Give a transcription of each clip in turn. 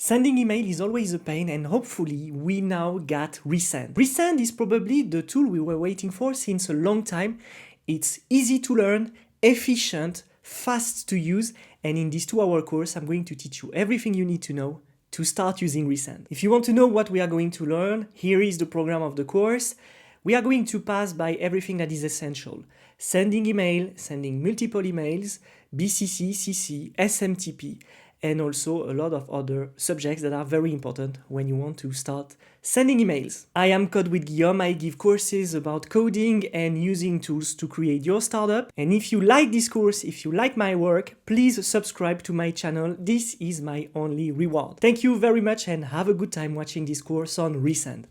Sending email is always a pain, and hopefully we now got Resend. Resend is probably the tool we were waiting for since a long time. It's easy to learn, efficient, fast to use, and in this 2-hour course I'm going to teach you everything you need to know to start using Resend. If you want to know what we are going to learn, here is the program of the course. We are going to pass by everything that is essential. Sending email, sending multiple emails, BCC, CC, SMTP, and also a lot of other subjects that are very important when you want to start sending emails. I am Code with Guillaume. I give courses about coding and using tools to create your startup. And if you like this course, if you like my work, please subscribe to my channel. This is my only reward. Thank you very much and have a good time watching this course on Resend.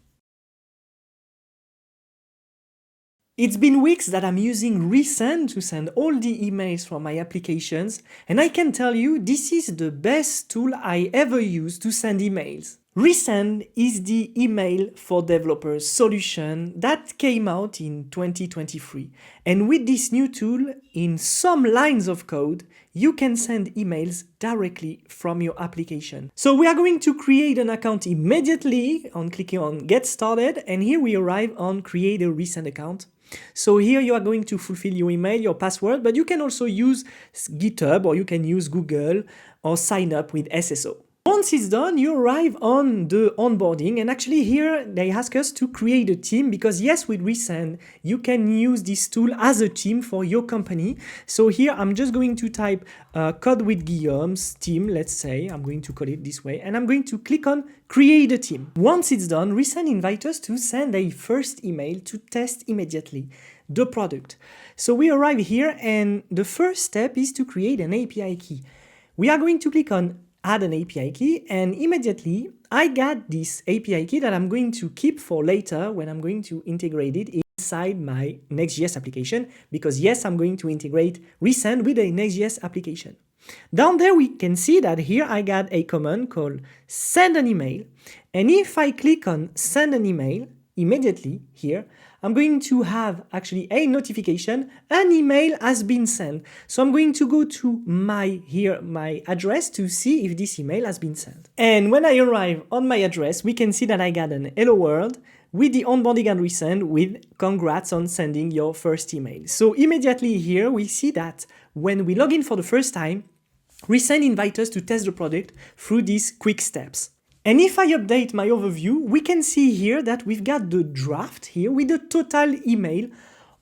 It's been weeks that I'm using Resend to send all the emails from my applications, and I can tell you this is the best tool I ever used to send emails. Resend is the email for developers solution that came out in 2023. And with this new tool, in some lines of code, you can send emails directly from your application. So we are going to create an account immediately on clicking on Get Started, and here we arrive on Create a Resend account. So here you are going to fulfill your email, your password, but you can also use GitHub or you can use Google or sign up with SSO. Once it's done, you arrive on the onboarding, and actually here they ask us to create a team because yes, with Resend, you can use this tool as a team for your company. So here I'm just going to type Code with Guillaume's team, let's say, I'm going to call it this way, and I'm going to click on Create a Team. Once it's done, Resend invites us to send a first email to test immediately the product. So we arrive here, and the first step is to create an API key. We are going to click on Add an API key, and immediately I got this API key that I'm going to keep for later when I'm going to integrate it inside my Next.js application, because yes, I'm going to integrate Resend with a Next.js application. Down there we can see that here I got a command called send an email, and if I click on send an email, immediately here I'm going to have actually a notification, an email has been sent. So I'm going to go to my address to see if this email has been sent. And when I arrive on my address, we can see that I got an hello world with the onboarding and resend with congrats on sending your first email. So immediately here we see that when we log in for the first time, Resend invites us to test the product through these quick steps. And if I update my overview, we can see here that we've got the draft here with the total email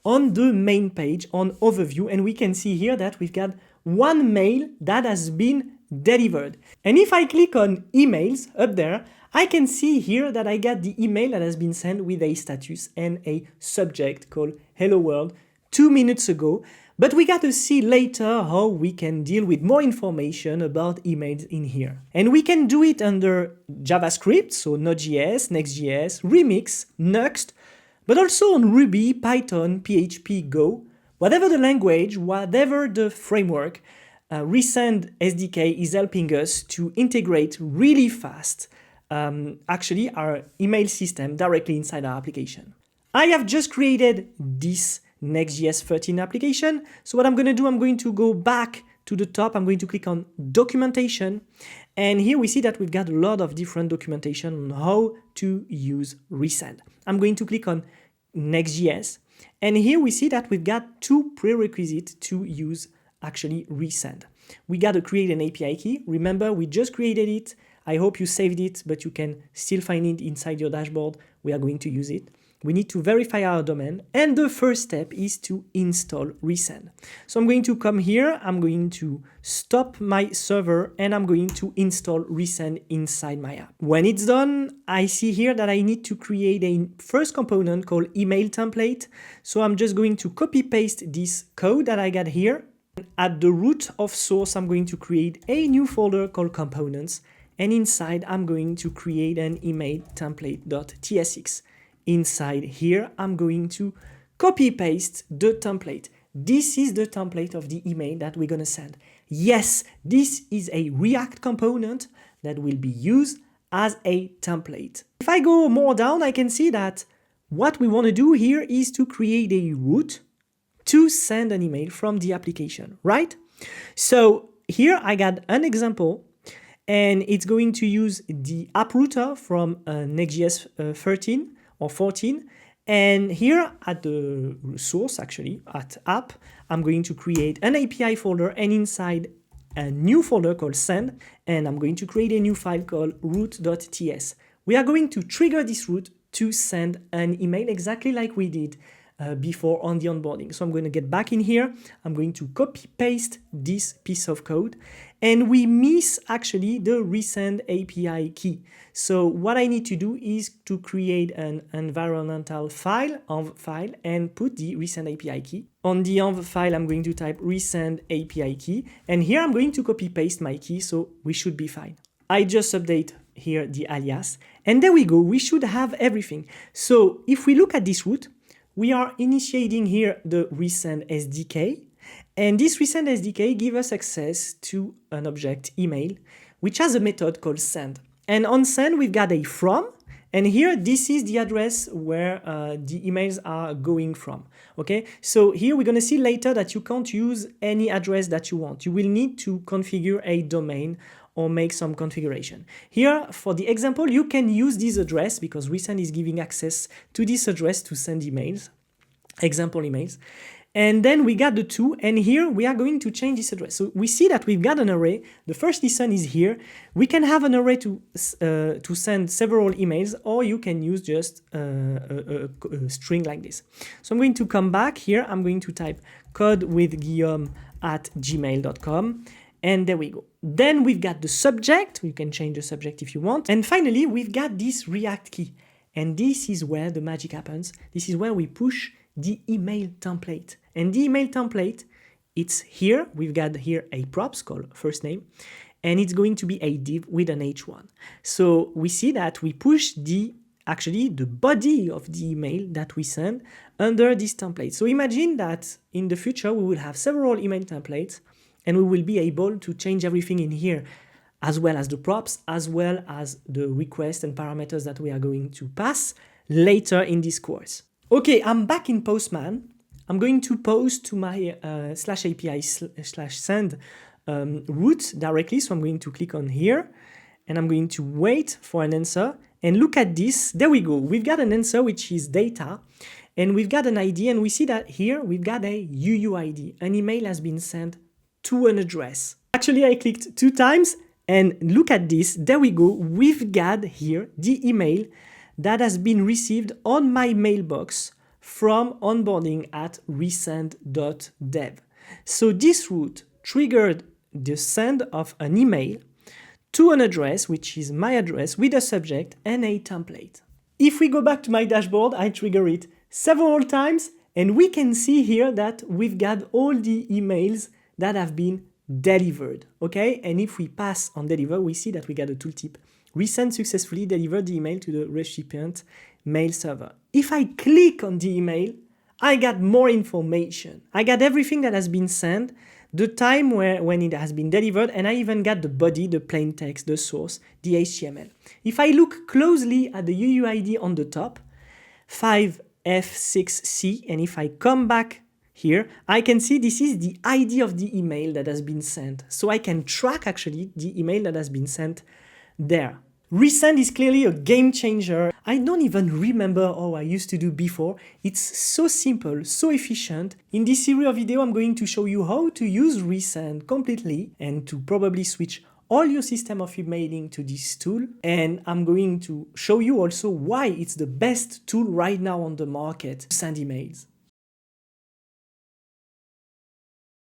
on the main page on overview. And we can see here that we've got one mail that has been delivered. And if I click on emails up there, I can see here that I got the email that has been sent with a status and a subject called Hello World 2 minutes ago. But we got to see later how we can deal with more information about emails in here. And we can do it under JavaScript, so Node.js, Next.js, Remix, Next, but also on Ruby, Python, PHP, Go. Whatever the language, whatever the framework, Resend SDK is helping us to integrate really fast actually our email system directly inside our application. I have just created this Next.js 13 application. So what I'm going to do, I'm going to go back to the top. I'm going to click on documentation. And here we see that we've got a lot of different documentation on how to use Resend. I'm going to click on Next.js. And here we see that we've got two prerequisites to use actually Resend. We got to create an API key. Remember, we just created it. I hope you saved it, but you can still find it inside your dashboard. We are going to use it. We need to verify our domain, and the first step is to install Resend. So I'm going to come here, I'm going to stop my server, and I'm going to install Resend inside my app. When it's done, I see here that I need to create a first component called email template. So I'm just going to copy paste this code that I got here. At the root of source, I'm going to create a new folder called components, and inside I'm going to create an email template.tsx. Inside here, I'm going to copy paste the template. This is the template of the email that we're going to send. Yes, this is a React component that will be used as a template. If I go more down, I can see that what we want to do here is to create a route to send an email from the application, right? So here I got an example and it's going to use the app router from Next.js 13 or 14. And here at the source, actually, at app, I'm going to create an API folder, and inside a new folder called send, and I'm going to create a new file called root.ts. We are going to trigger this root to send an email exactly like we did before on the onboarding. So I'm going to get back in here. I'm going to copy paste this piece of code, and we miss actually the resend API key. So what I need to do is to create an environmental file, env file, and put the resend API key. On the env file, I'm going to type resend API key, and here I'm going to copy paste my key, so we should be fine. I just update here the alias, and there we go. We should have everything. So if we look at this route, we are initiating here the Resend SDK, and this Resend SDK gives us access to an object email, which has a method called send. And on send, we've got a from, and here this is the address where the emails are going from. Okay, so here we're going to see later that you can't use any address that you want. You will need to configure a domain or make some configuration. Here, for the example, you can use this address because Resend is giving access to this address to send emails, example emails. And then we got the to, and here we are going to change this address. So we see that we've got an array. The first listen is here. We can have an array to send several emails, or you can use just a string like this. So I'm going to come back here. I'm going to type codewithguillaume@gmail.com. And there we go. Then we've got the subject. You can change the subject if you want. And finally, we've got this React key. And this is where the magic happens. This is where we push the email template. And the email template, it's here. We've got here a props called first name. And it's going to be a div with an h1. So we see that we push actually the body of the email that we send under this template. So imagine that in the future, we will have several email templates, and we will be able to change everything in here, as well as the props, as well as the requests and parameters that we are going to pass later in this course. Okay, I'm back in Postman. I'm going to post to my /API/send route directly. So I'm going to click on here, and I'm going to wait for an answer. And look at this. There we go. We've got an answer, which is data. And we've got an ID, and we see that here we've got a UUID. An email has been sent to an address. Actually, I clicked 2 times, and look at this. There we go. We've got here the email that has been received on my mailbox from onboarding at resend.dev. So this route triggered the send of an email to an address, which is my address, with a subject and a template. If we go back to my dashboard, I trigger it several times, and we can see here that we've got all the emails that have been delivered, okay? And if we pass on deliver, we see that we got a tooltip. Resend successfully delivered the email to the recipient mail server. If I click on the email, I got more information. I got everything that has been sent, the time when it has been delivered, and I even got the body, the plain text, the source, the HTML. If I look closely at the UUID on the top, 5F6C, and if I come back here, I can see this is the ID of the email that has been sent. So I can track actually the email that has been sent there. Resend is clearly a game changer. I don't even remember how I used to do before. It's so simple, so efficient. In this series of video, I'm going to show you how to use Resend completely and to probably switch all your system of emailing to this tool. And I'm going to show you also why it's the best tool right now on the market to send emails.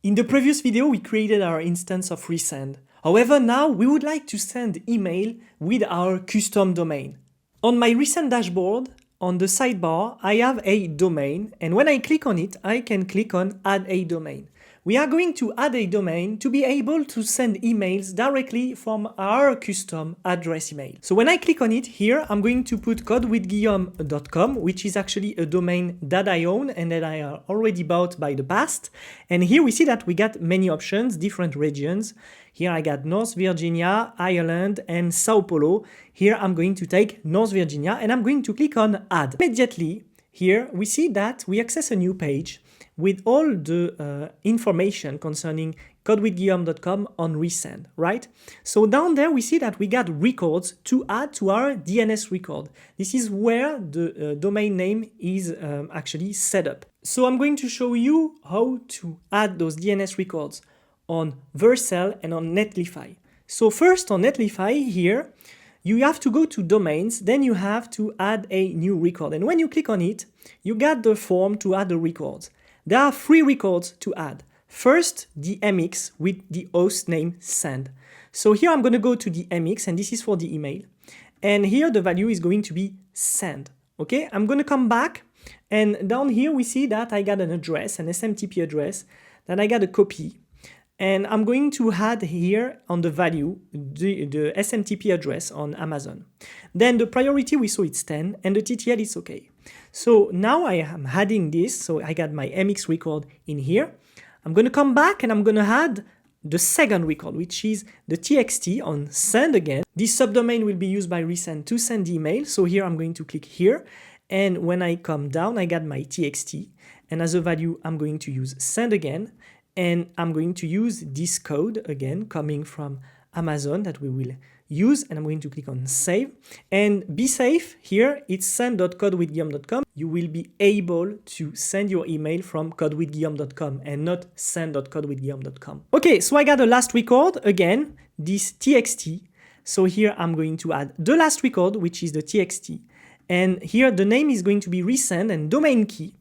In the previous video, we created our instance of Resend. However, now we would like to send email with our custom domain. On my Resend dashboard, on the sidebar, I have a domain, and when I click on it, I can click on Add a Domain. We are going to add a domain to be able to send emails directly from our custom address email. So when I click on it here, I'm going to put codewithguillaume.com, which is actually a domain that I own and that I already bought by the past. And here we see that we got many options, different regions. Here I got North Virginia, Ireland, and Sao Paulo. Here I'm going to take North Virginia and I'm going to click on Add. Immediately, here we see that we access a new page with all the information concerning codewithguillaume.com on Resend, right? So down there, we see that we got records to add to our DNS record. This is where the domain name is actually set up. So I'm going to show you how to add those DNS records on Vercel and on Netlify. So first on Netlify here, you have to go to domains, then you have to add a new record. And when you click on it, you get the form to add the records. There are 3 records to add. First, the MX with the host name send. So here I'm going to go to the MX, and this is for the email. And here the value is going to be send. Okay, I'm going to come back, and down here we see that I got an address, an SMTP address, that I got a copy. And I'm going to add here on the value the SMTP address on Amazon. Then the priority we saw it's 10 and the TTL is okay. So now I am adding this. So I got my MX record in here. I'm going to come back and I'm going to add the second record, which is the TXT on send again. This subdomain will be used by Resend to send email. So here I'm going to click here. And when I come down, I got my TXT. And as a value, I'm going to use send again. And I'm going to use this code again coming from Amazon that we will use, and I'm going to click on save. And be safe, here it's send.codewithguillaume.com. You will be able to send your email from codewithguillaume.com and not send.codewithguillaume.com. Okay, so I got the last record again, this TXT. So here I'm going to add the last record, which is the TXT. And here the name is going to be Resend and domain key.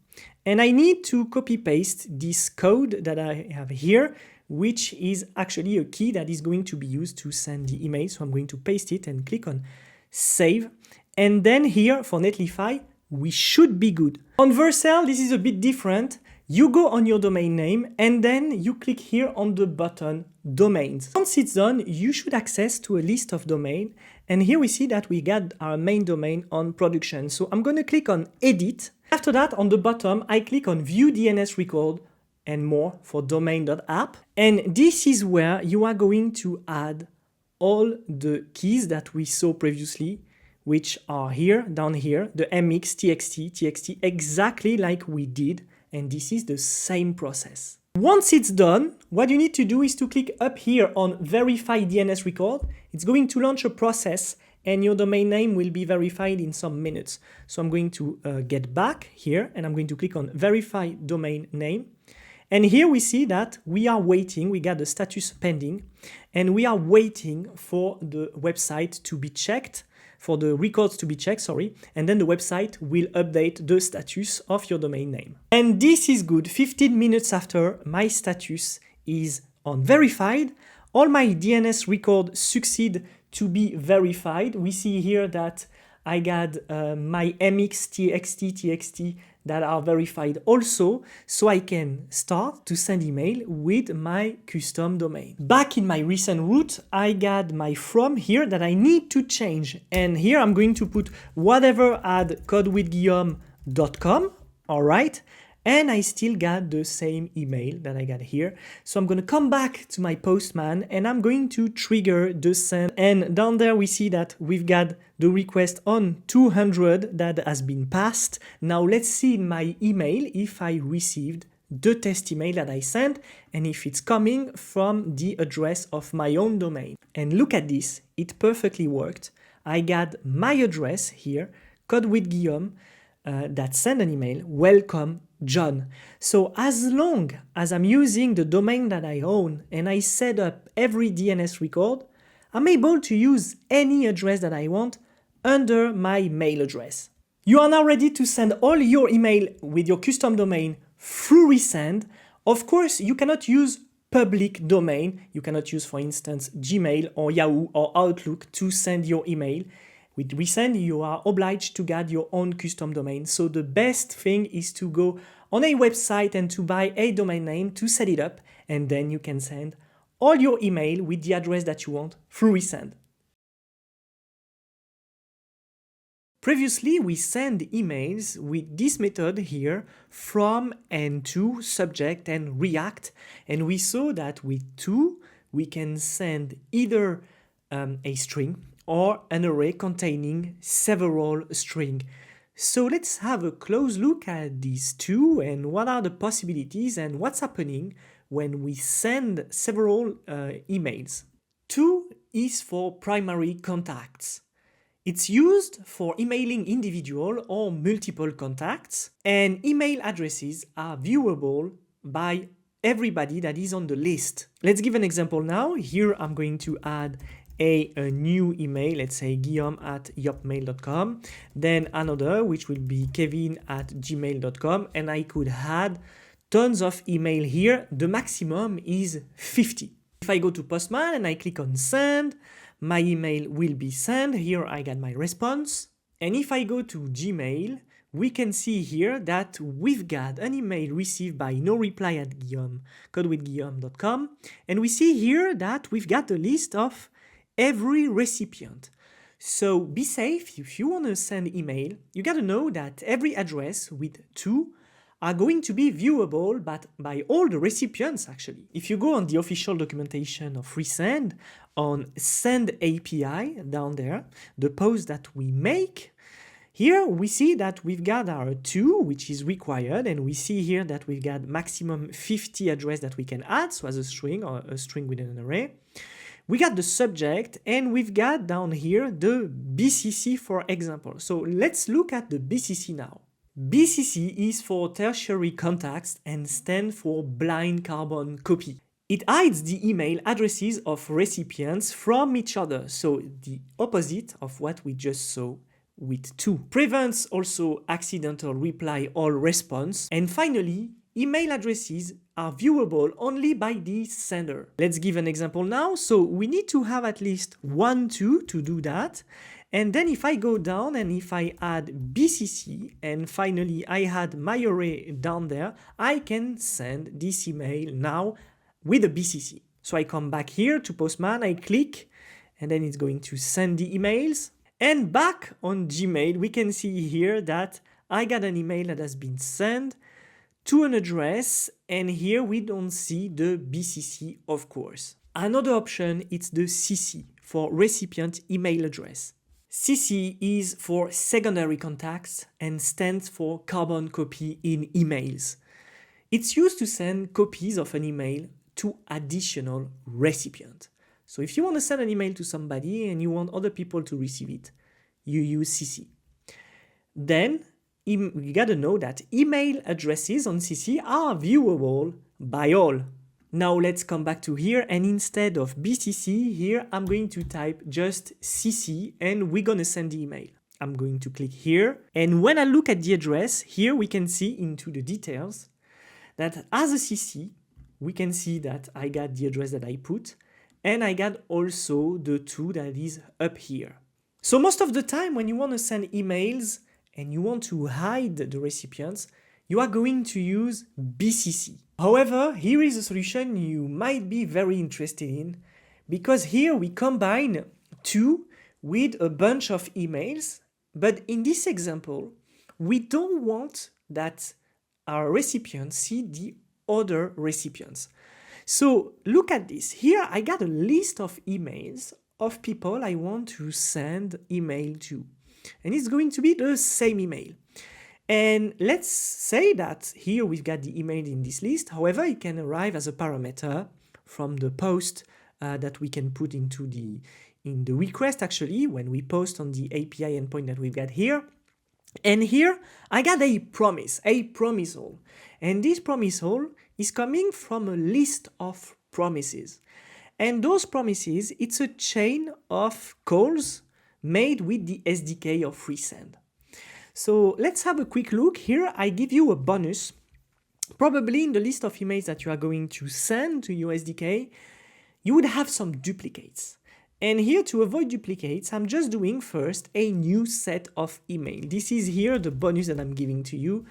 And I need to copy paste this code that I have here, which is actually a key that is going to be used to send the email. So I'm going to paste it and click on save. And then here for Netlify, we should be good. On Vercel, this is a bit different. You go on your domain name and then you click here on the button domains. Once it's done, you should access to a list of domain. And here we see that we got our main domain on production. So I'm going to click on edit. After that, on the bottom, I click on View DNS Record and more for domain.app. And this is where you are going to add all the keys that we saw previously, which are here, down here, the MX, TXT, exactly like we did. And this is the same process. Once it's done, what you need to do is to click up here on Verify DNS Record. It's going to launch a process and your domain name will be verified in some minutes. So I'm going to get back here and I'm going to click on Verify Domain Name. And here we see that we are waiting, we got the status pending, and we are waiting for the website to be checked, for the records to be checked, and then the website will update the status of your domain name. And this is good. 15 minutes after, my status is on verified. All my DNS records succeed to be verified. We see here that I got my MX, TXT that are verified also, so I can start to send email with my custom domain. Back in my recent route, I got my from here that I need to change. And here I'm going to put whatever at codewithguillaume.com, all right? And I still got the same email that I got here. So I'm going to come back to my postman and I'm going to trigger the send. And down there we see that we've got the request on 200 that has been passed. Now let's see in my email if I received the test email that I sent and if it's coming from the address of my own domain. And look at this, it perfectly worked. I got my address here, codewithguillaume, that send an email, welcome John. So as long as I'm using the domain that I own and I set up every DNS record, I'm able to use any address that I want under my mail address. You are now ready to send all your email with your custom domain through Resend. Of course, you cannot use public domain. You cannot use, for instance, Gmail or Yahoo or Outlook to send your email. With Resend, you are obliged to get your own custom domain. So the best thing is to go on a website and to buy a domain name to set it up, and then you can send all your email with the address that you want through Resend. Previously, we send emails with this method here from and to subject and React, and we saw that with to, we can send either a string or an array containing several strings. So let's have a close look at these two and what are the possibilities and what's happening when we send several emails. 2 is for primary contacts. It's used for emailing individual or multiple contacts, and email addresses are viewable by everybody that is on the list. Let's give an example now. Here I'm going to add a new email, let's say guillaume@yopmail.com, then another which will be kevin@gmail.com, and I could add tons of email here. The maximum is 50. If I go to Postman and I click on send, my email will be sent. Here I got my response. And if I go to Gmail, we can see here that we've got an email received by noreply@Guillaume, codewithguillaume.com. And we see here that we've got a list of every recipient. So be safe. If you want to send email, you got to know that every address with 2 are going to be viewable by all the recipients actually. If you go on the official documentation of Resend on Send API down there, the post that we make, here we see that we've got our 2, which is required, and we see here that we've got maximum 50 address that we can add, so as a string or a string within an array. We got the subject, and we've got down here the BCC, for example. So let's look at the BCC now. BCC is for tertiary contacts and stands for blind carbon copy. It hides the email addresses of recipients from each other, so the opposite of what we just saw with 2. Prevents also accidental reply or response. And finally, email addresses are viewable only by the sender. Let's give an example now. So we need to have at least 1, 2 to do that. And then if I go down and if I add BCC and finally I add my array down there, I can send this email now with a BCC. So I come back here to Postman, I click, and then it's going to send the emails. And back on Gmail, we can see here that I got an email that has been sent to an address, and here we don't see the BCC, of course. Another option is the CC for recipient email address. CC is for secondary contacts and stands for carbon copy in emails. It's used to send copies of an email to additional recipients. So if you want to send an email to somebody and you want other people to receive it, you use CC. Then you gotta know that email addresses on CC are viewable by all. Now let's come back to here, and instead of BCC here, I'm going to type just CC and we're gonna send the email. I'm going to click here, and when I look at the address, here we can see into the details that as a CC, we can see that I got the address that I put, and I got also the 2 that is up here. So most of the time when you want to send emails and you want to hide the recipients, you are going to use BCC. However, here is a solution you might be very interested in, because here we combine 2 with a bunch of emails, but in this example, we don't want that our recipients see the other recipients. So look at this. Here I got a list of emails of people I want to send email to, and it's going to be the same email. And let's say that here we've got the email in this list. However, it can arrive as a parameter from the post that we can put in the request actually when we post on the API endpoint that we've got here. And here I got a promisal. And this promisal is coming from a list of promises. And those promises, it's a chain of calls made with the SDK of Resend. So let's have a quick look. Here I give you a bonus. Probably in the list of emails that you are going to send to your SDK, you would have some duplicates. And here, to avoid duplicates, I'm just doing first a new set of email. This is here the bonus that I'm giving to you.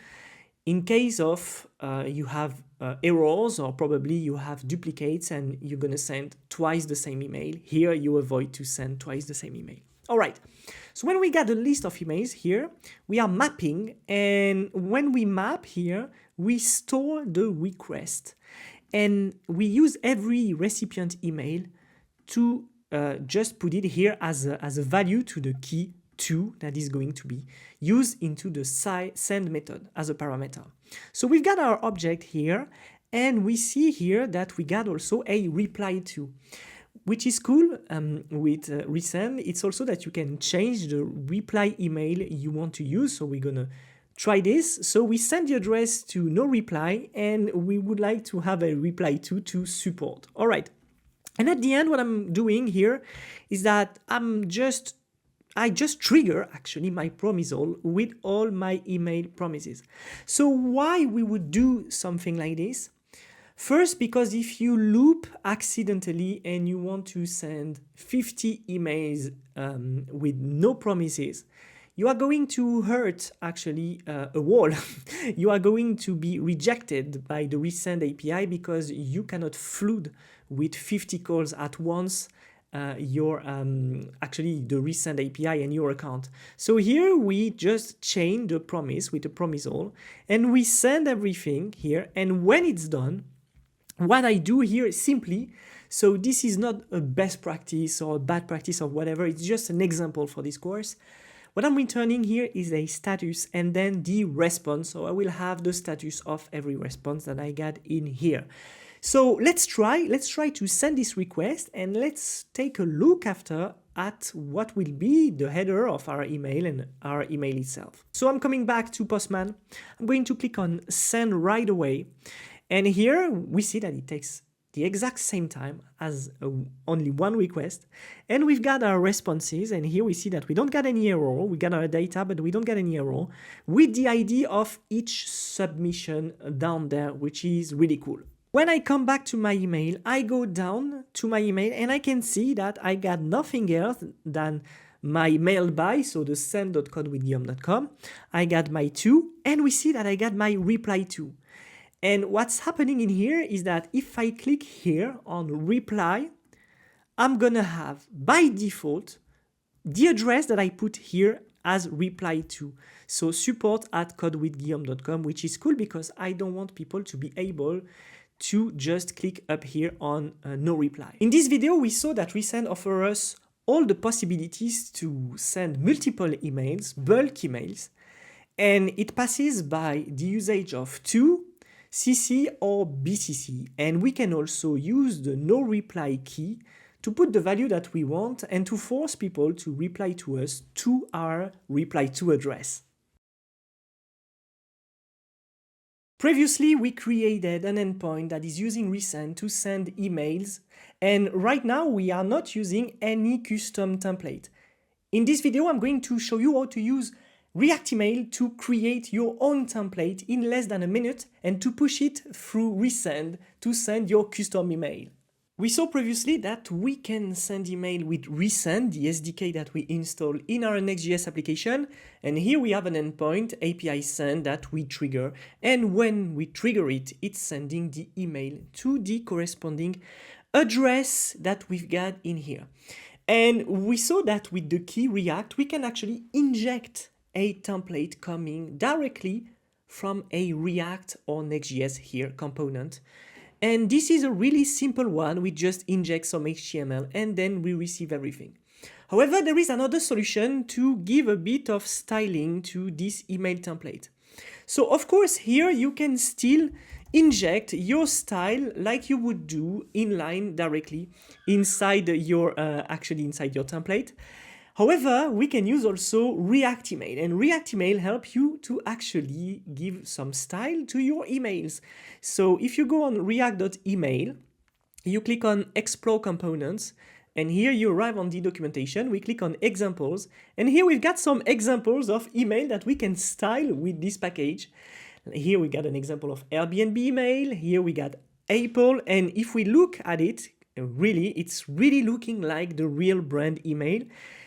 In case of you have errors, or probably you have duplicates and you're going to send twice the same email, here you avoid to send twice the same email. All right, so when we got a list of emails here, we are mapping, and when we map here, we store the request. And we use every recipient email to just put it here as a value to the key 2 that is going to be used into the send method as a parameter. So we've got our object here, And we see here that we got also a reply to, which is cool with Resend. It's also that you can change the reply email you want to use. So we're gonna try this. So we send the address to no reply, and we would like to have a reply to support. All right. And at the end, what I'm doing here is that I just trigger actually my promisal with all my email promises. So why we would do something like this? First, because if you loop accidentally and you want to send 50 emails with no promises, you are going to hurt actually a wall. You are going to be rejected by the Resend API because you cannot flood with 50 calls at once your actually the Resend API and your account. So here we just chain the promise with a promisal and we send everything here, and when it's done, what I do here is simply, so this is not a best practice or a bad practice or whatever, it's just an example for this course. What I'm returning here is a status and then the response. So I will have the status of every response that I got in here. So let's try to send this request, and let's take a look after at what will be the header of our email and our email itself. So I'm coming back to Postman. I'm going to click on send right away. And here we see that it takes the exact same time as only one request. And we've got our responses. And here we see that we don't get any error. We got our data, but we don't get any error with the ID of each submission down there, which is really cool. When I come back to my email, I go down to my email and I can see that I got nothing else than my mail by, so the send.codewithguillaume.com. I got my to, and we see that I got my reply to. And what's happening in here is that if I click here on reply, I'm gonna have by default the address that I put here as reply to. So support@codewithguillaume.com, which is cool because I don't want people to be able to just click up here on no reply. In this video, we saw that Resend offers us all the possibilities to send multiple emails, bulk emails, and it passes by the usage of to, CC or BCC, and we can also use the no reply key to put the value that we want and to force people to reply to us to our reply to address. Previously, we created an endpoint that is using Resend to send emails, and right now we are not using any custom template. In this video, I'm going to show you how to use React Email to create your own template in less than a minute and to push it through Resend to send your custom email. We saw previously that we can send email with Resend, the SDK that we install in our Next.js application. And here we have an endpoint API send that we trigger. And when we trigger it, it's sending the email to the corresponding address that we've got in here. And we saw that with the key React, we can actually inject a template coming directly from a React or Next.js here component. And this is a really simple one. We just inject some HTML and then we receive everything. However, there is another solution to give a bit of styling to this email template. So of course, here you can still inject your style like you would do inline directly inside your inside your template. However, we can use also React Email, and React Email helps you to actually give some style to your emails. So if you go on react.email, you click on Explore Components, and here you arrive on the documentation. We click on Examples, and here we've got some examples of email that we can style with this package. Here we got an example of Airbnb email, here we got Apple, and if we look at it, it's really looking like the real brand email.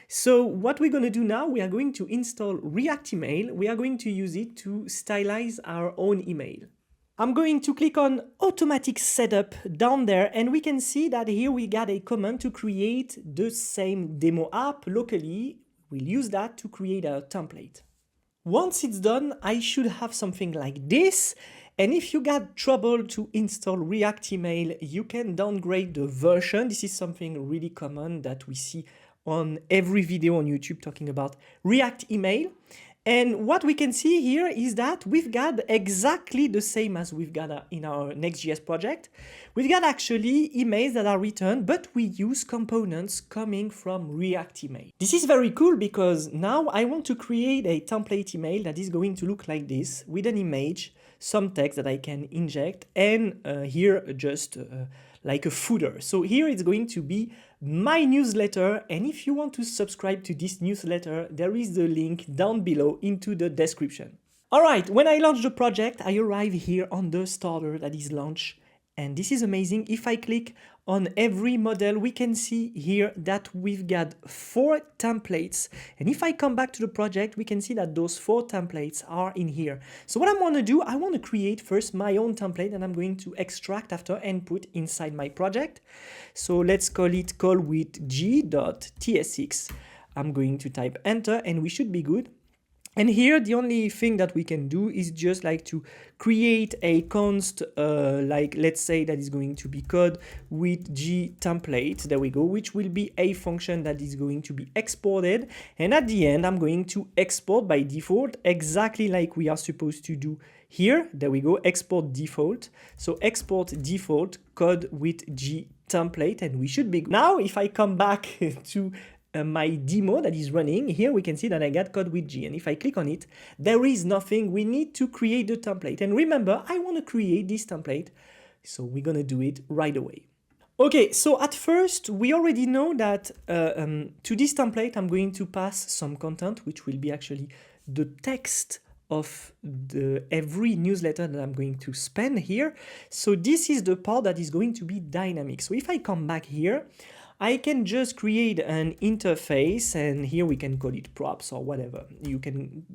So what we're going to do now, we are going to install React Email. We are going to use it to stylize our own email. I'm going to click on Automatic Setup down there, and we can see that here we got a command to create the same demo app locally. We'll use that to create a template. Once it's done, I should have something like this. And if you got trouble to install React Email, you can downgrade the version. This is something really common that we see on every video on YouTube talking about React Email. And what we can see here is that we've got exactly the same as we've got in our Next.js project. We've got actually emails that are returned, but we use components coming from React email. This is very cool because now I want to create a template email that is going to look like this with an image, some text that I can inject, and here just like a footer. So here it's going to be my newsletter, and if you want to subscribe to this newsletter, there is the link down below into the description. Alright, when I launch the project, I arrive here on the starter that is launched, and this is amazing. If I click on every model, we can see here that we've got 4 templates. And if I come back to the project, we can see that those 4 templates are in here. So what I want to do, I want to create first my own template, and I'm going to extract after and put inside my project. So let's call it call with g.tsx. I'm going to type enter, and we should be good. And here, the only thing that we can do is just like to create a const, like let's say that is going to be code with g template, there we go, which will be a function that is going to be exported. And at the end, I'm going to export by default, exactly like we are supposed to do here. There we go, export default. So export default code with g template, and we should be good. Now, if I come back to my demo that is running, here we can see that I got code with G, and if I click on it, there is nothing. We need to create the template, and remember, I want to create this template, so we're gonna do it right away. Okay, so at first, we already know that to this template, I'm going to pass some content, which will be actually the text of every newsletter that I'm going to spend here. So this is the part that is going to be dynamic. So if I come back here, I can just create an interface, and here we can call it props or whatever. You can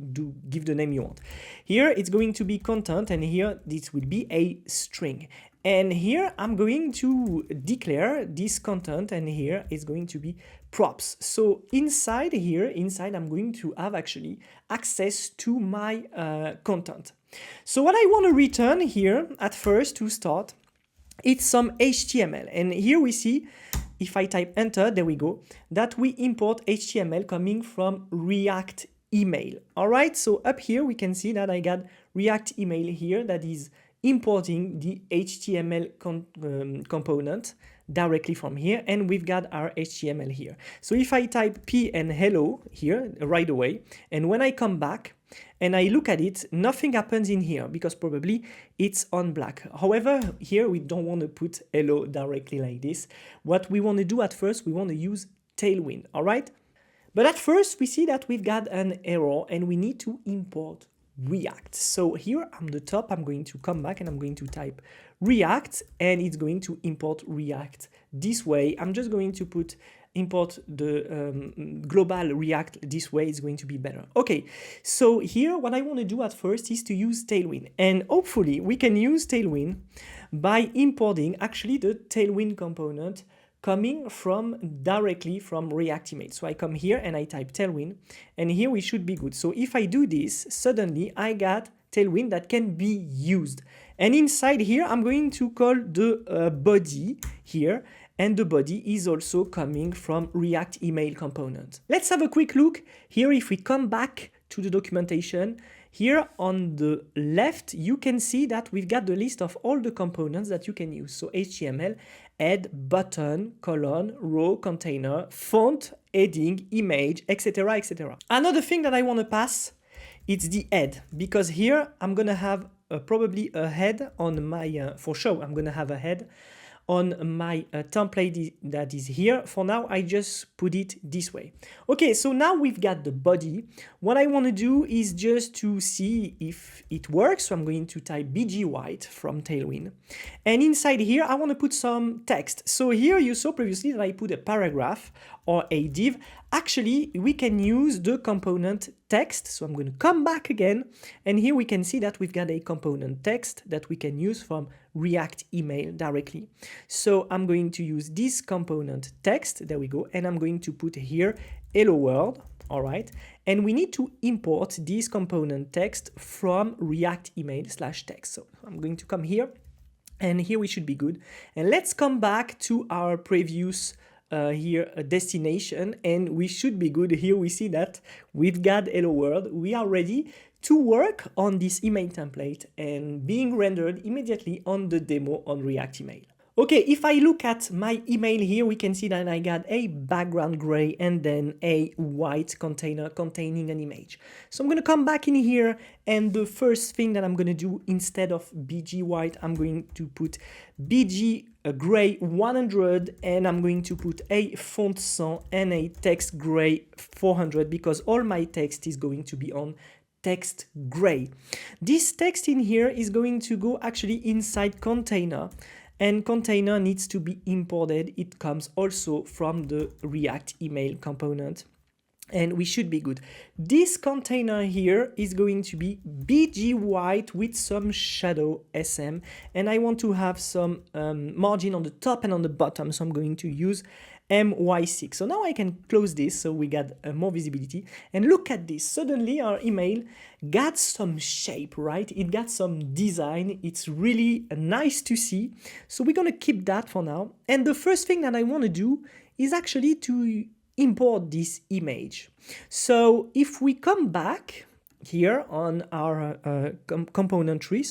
give the name you want. Here it's going to be content, and here this will be a string. And here I'm going to declare this content, and here it's going to be props. So inside here, I'm going to have actually access to my content. So what I want to return here at first to start, it's some HTML. And here we see, if I type enter, there we go, that we import HTML coming from React email. All right, so up here we can see that I got React email here that is importing the HTML component directly from here, and we've got our HTML here. So if I type p and hello here right away, and when I come back and I look at it, nothing happens in here because probably it's on black. However, here we don't want to put hello directly like this. What we want to do at first, we want to use Tailwind, all right? But at first we see that we've got an error and we need to import React. So here on the top, I'm going to come back and I'm going to type React, and it's going to import React this way. I'm just going to put import the global React this way. It's going to be better. Okay, so here what I want to do at first is to use Tailwind, and hopefully we can use Tailwind by importing actually the Tailwind component coming directly from React email. So I come here and I type Tailwind, and here we should be good. So if I do this, suddenly I got Tailwind that can be used. And inside here, I'm going to call the body here, and the body is also coming from React email component. Let's have a quick look here. If we come back to the documentation, here on the left, you can see that we've got the list of all the components that you can use. So HTML, head, button, column, row, container, font, heading, image, etc., etc. Another thing that I want to pass, it's the head, because here I'm going to have probably a head on my, for sure, I'm going to have a head on my template that is here. For now, I just put it this way. Okay, so now we've got the body. What I want to do is just to see if it works. So I'm going to type BG white from Tailwind. And inside here, I want to put some text. So here you saw previously that I put a paragraph or a div. Actually, we can use the component text. So I'm going to come back again. And here we can see that we've got a component text that we can use from React email directly. So I'm going to use this component text. There we go. And I'm going to put here hello world. All right. And we need to import this component text from React email /text. So I'm going to come here, and here we should be good. And let's come back to our previous here a destination, and we should be good. Here we see that we've got hello world. We are ready to work on this email template and being rendered immediately on the demo on React Email. Okay, if I look at my email here, we can see that I got a background gray and then a white container containing an image. So I'm going to come back in here, and the first thing that I'm going to do, instead of BG white, I'm going to put BG gray 100, and I'm going to put a font 100 and a text gray 400, because all my text is going to be on text gray. This text in here is going to go actually inside container, and container needs to be imported. It comes also from the React email component, and we should be good. This container here is going to be BG white with some shadow SM, and I want to have some margin on the top and on the bottom, so I'm going to use MY6. So now I can close this, so we got more visibility. And look at this, suddenly our email got some shape, right? It got some design. It's really nice to see. So we're gonna keep that for now. And the first thing that I wanna do is actually to import this image. So if we come back here on our component tree,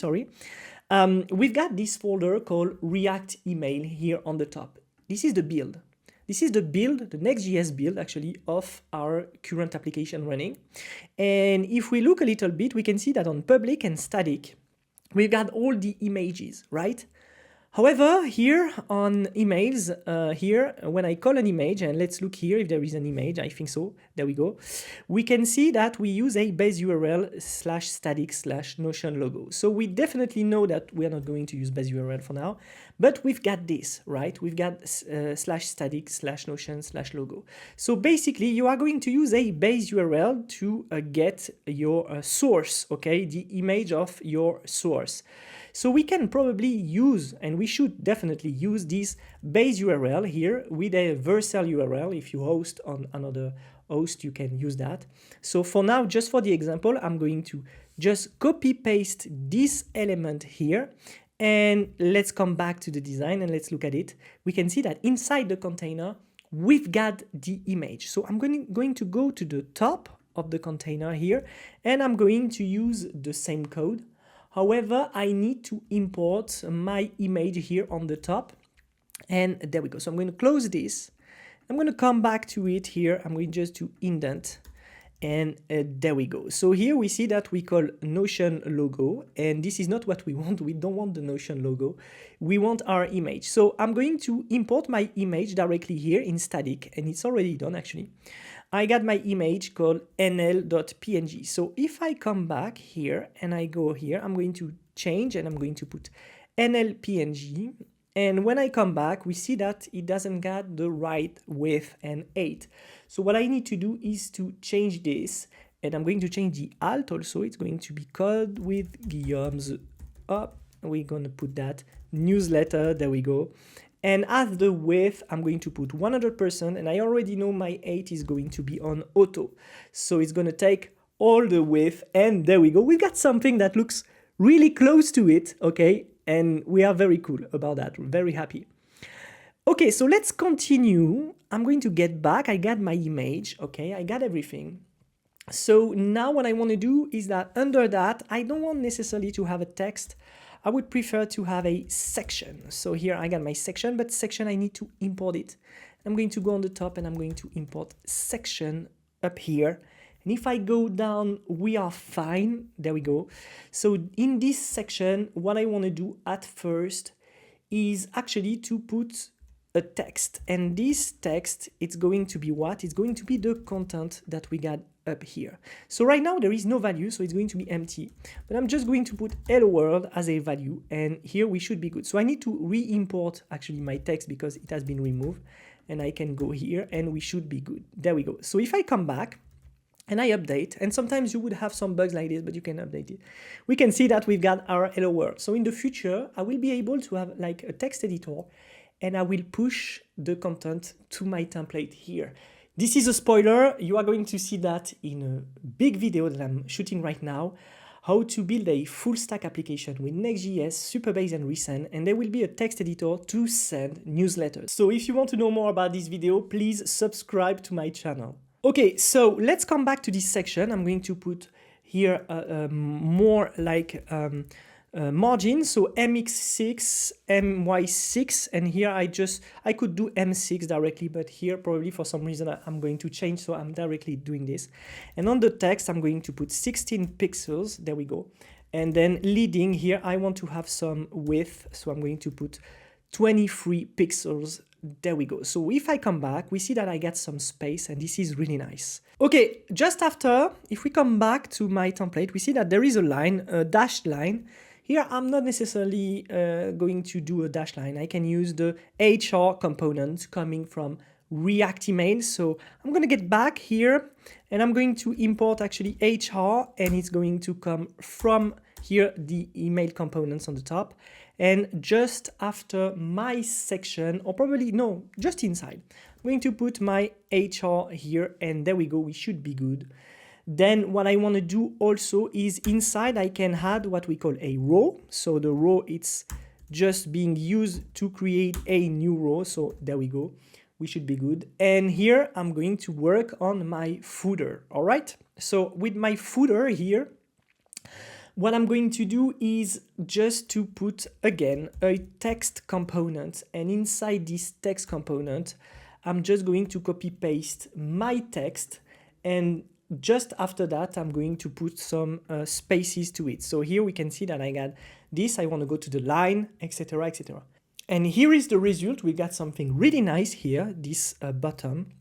we've got this folder called React Email here on the top. This is the build. This is the build, the Next.js build actually of our current application running. And if we look a little bit, we can see that on public and static, we've got all the images, right? However, here on emails, when I call an image, and let's look here if there is an image, I think so, there we go. We can see that we use a base URL /static/ Notion logo. So we definitely know that we are not going to use base URL for now, but we've got this, right? We've got /static/ Notion /logo. So basically you are going to use a base URL to get your source, okay? The image of your source. So we can probably use, and we should definitely use this base URL here with a Vercel URL. If you host on another host, you can use that. So for now, just for the example, I'm going to just copy paste this element here, and let's come back to the design and let's look at it. We can see that inside the container, we've got the image. So I'm going to go to the top of the container here, and I'm going to use the same code. However, I need to import my image here on the top, and there we go. So I'm going to close this. I'm going to come back to it here. I'm going just to indent, and there we go. So here we see that we call Notion logo, and this is not what we want. We don't want the Notion logo. We want our image. So I'm going to import my image directly here in static, and it's already done actually. I got my image called nl.png. So if I come back here and I go here, I'm going to change and I'm going to put nl.png. And when I come back, we see that it doesn't get the right width and height. So what I need to do is to change this, and I'm going to change the alt also. It's going to be called with Guillaume's up. We're going to put that newsletter. There we go. And as the width, I'm going to put 100%, and I already know my height is going to be on auto. So it's going to take all the width, and there we go. We've got something that looks really close to it, okay? And we are very cool about that, very happy. Okay, so let's continue. I'm going to get back. I got my image, okay? I got everything. So now what I want to do is that under that, I don't want necessarily to have a text. I would prefer to have a section. So here I got my section, but section I need to import it. I'm going to go on the top and I'm going to import section up here. And if I go down, we are fine. There we go. So in this section, what I want to do at first is actually to put a text. And this text, it's going to be what? It's going to be the content that we got up here. So right now there is no value, so it's going to be empty. But I'm just going to put hello world as a value, and here we should be good. So I need to re-import actually my text because it has been removed, and I can go here and we should be good. There we go. So if I come back and I update, and sometimes you would have some bugs like this, but you can update it. We can see that we've got our hello world. So in the future, I will be able to have like a text editor, and I will push the content to my template here. This is a spoiler. You are going to see that in a big video that I'm shooting right now. how to build a full stack application with Next.js, Supabase and Resend, and there will be a text editor to send newsletters. So if you want to know more about this video, please subscribe to my channel. Okay, so let's come back to this section. I'm going to put here more like margin, so mx6, my6, and here I could do m6 directly, but here probably for some reason I'm going to change, so I'm directly doing this. And on the text I'm going to put 16 pixels, there we go. And then leading here I want to have some width, so I'm going to put 23 pixels. There we go. So if I come back, we see that I get some space, and this is really nice. Okay, just after, if we come back to my template, we see that there is a line, a dashed line. Here, I'm not necessarily going to do a dash line. I can use the HR component coming from React email. So I'm going to get back here, and I'm going to import actually HR, and it's going to come from here, the email components on the top. And just after my section, or probably, no, just inside, I'm going to put my HR here, and there we go, we should be good. Then what I want to do also is inside I can add what we call a row. So the row, it's just being used to create a new row. So there we go, we should be good. And here I'm going to work on my footer, all right? So with my footer here, what I'm going to do is just to put, again, a text component. And inside this text component, I'm just going to copy paste my text. And just after that, I'm going to put some spaces to it. So here we can see that I got this. I want to go to the line, etc., etc. And here is the result. We got something really nice here, this button.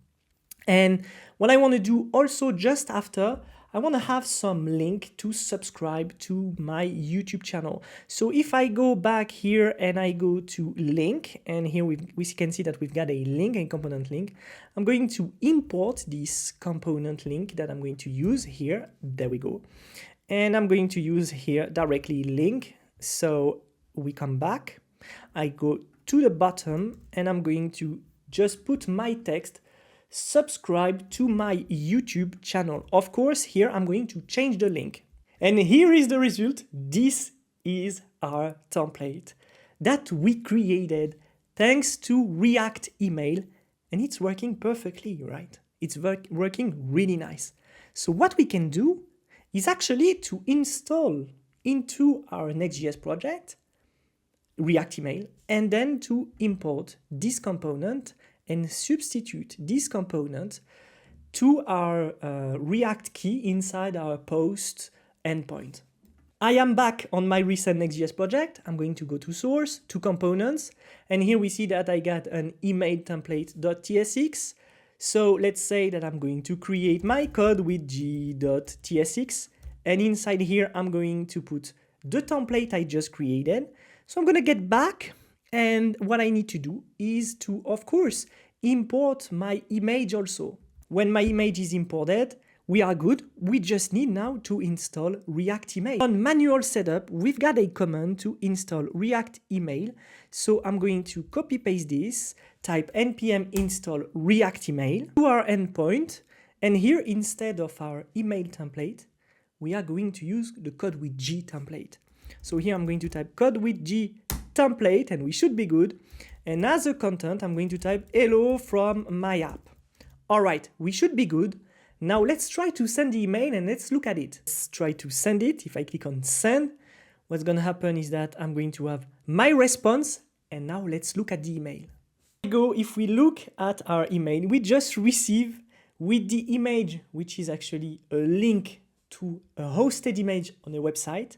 And what I want to do also just after, I want to have some link to subscribe to my YouTube channel. So if I go back here and I go to link, and here we can see that we've got a link, a component link. I'm going to import this component link that I'm going to use here. There we go. And I'm going to use here directly link. So we come back, I go to the bottom, and I'm going to just put my text, subscribe to my YouTube channel. Of course, here I'm going to change the link. And here is the result. This is our template that we created thanks to React email, and it's working perfectly, right? It's working really nice. So what we can do is actually to install into our Next.js project React email, and then to import this component and substitute this component to our React key inside our post endpoint. I am back on my recent Next.js project. I'm going to go to source, to components, and here we see that I got an email template.tsx. So let's say that I'm going to create my code with g.tsx, and inside here I'm going to put the template I just created. So I'm going to get back, and what I need to do is to, of course, import my image also. When my image is imported, we are good. We just need now to install React email. On manual setup, we've got a command to install React email. So I'm going to copy paste this, type npm install React email to our endpoint. And here, instead of our email template, we are going to use the code with G template. So here I'm going to type code with G template, and we should be good. And as a content, I'm going to type hello from my app. All right, we should be good. Now let's try to send the email, and let's look at it. Let's try to send it. If I click on send, what's going to happen is that I'm going to have my response. And now let's look at the email. If we look at our email, we just receive with the image, which is actually a link to a hosted image on a website.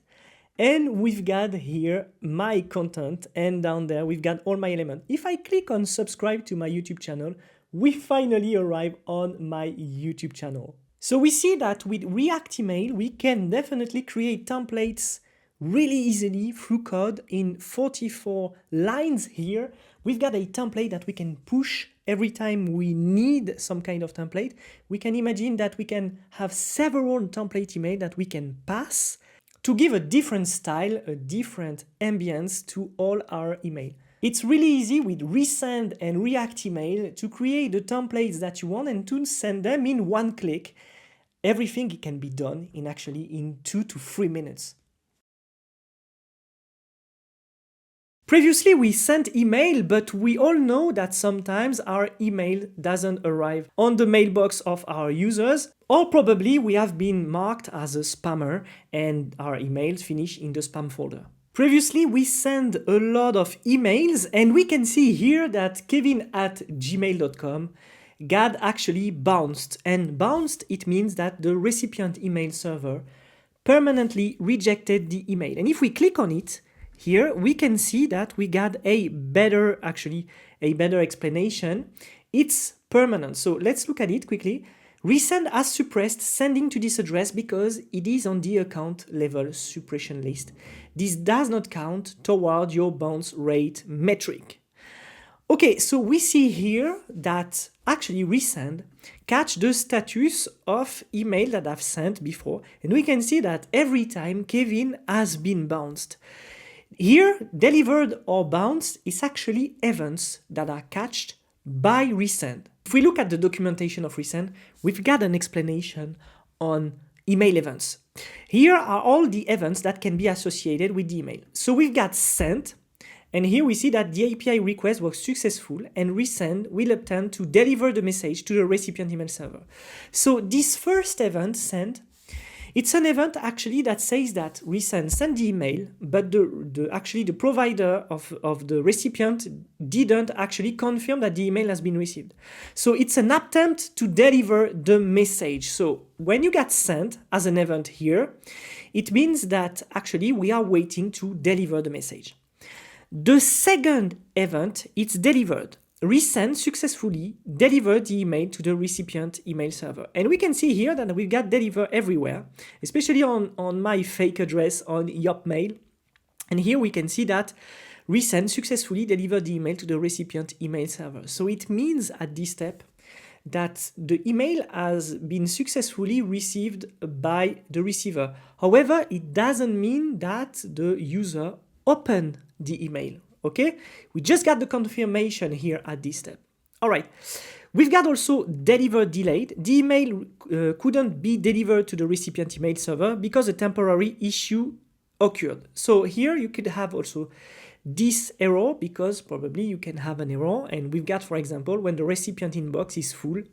And we've got here my content, and down there we've got all my elements. If I click on subscribe to my YouTube channel, we finally arrive on my YouTube channel. So we see that with React email, we can definitely create templates really easily through code in 44 lines here. We've got a template that we can push every time we need some kind of template. We can imagine that we can have several template email that we can pass to give a different style, a different ambience to all our email. It's really easy with Resend and React email to create the templates that you want and to send them in one click. Everything can be done in 2 to 3 minutes. Previously, we sent email, but we all know that sometimes our email doesn't arrive on the mailbox of our users, or probably we have been marked as a spammer and our emails finish in the spam folder. Previously, we sent a lot of emails, and we can see here that kevin@gmail.com got actually bounced. And bounced, it means that the recipient email server permanently rejected the email. And if we click on it, here we can see that we got a better explanation. It's permanent. So let's look at it quickly. Resend has suppressed sending to this address because it is on the account level suppression list. This does not count toward your bounce rate metric. Okay, so we see here that actually Resend catch the status of email that I've sent before, and we can see that every time Kevin has been bounced. Here, delivered or bounced is actually events that are catched by Resend. If we look at the documentation of Resend, we've got an explanation on email events. Here are all the events that can be associated with the email. So we've got sent, and here we see that the API request was successful and Resend will attempt to deliver the message to the recipient email server. So this first event, sent, it's an event actually that says that Resend sent the email, but the provider of the recipient didn't actually confirm that the email has been received. So it's an attempt to deliver the message. So when you get sent as an event here, it means that actually we are waiting to deliver the message. The second event, it's delivered. Resend successfully delivered the email to the recipient email server. And we can see here that we've got deliver everywhere, especially on my fake address on Yopmail. And here we can see that Resend successfully delivered the email to the recipient email server. So it means at this step that the email has been successfully received by the receiver. However, it doesn't mean that the user opened the email. Okay, we just got the confirmation here at this step. All right, we've got also deliver delayed. The email couldn't be delivered to the recipient email server because a temporary issue occurred. So here you could have also this error because probably you can have an error. And we've got, for example, when the recipient inbox is full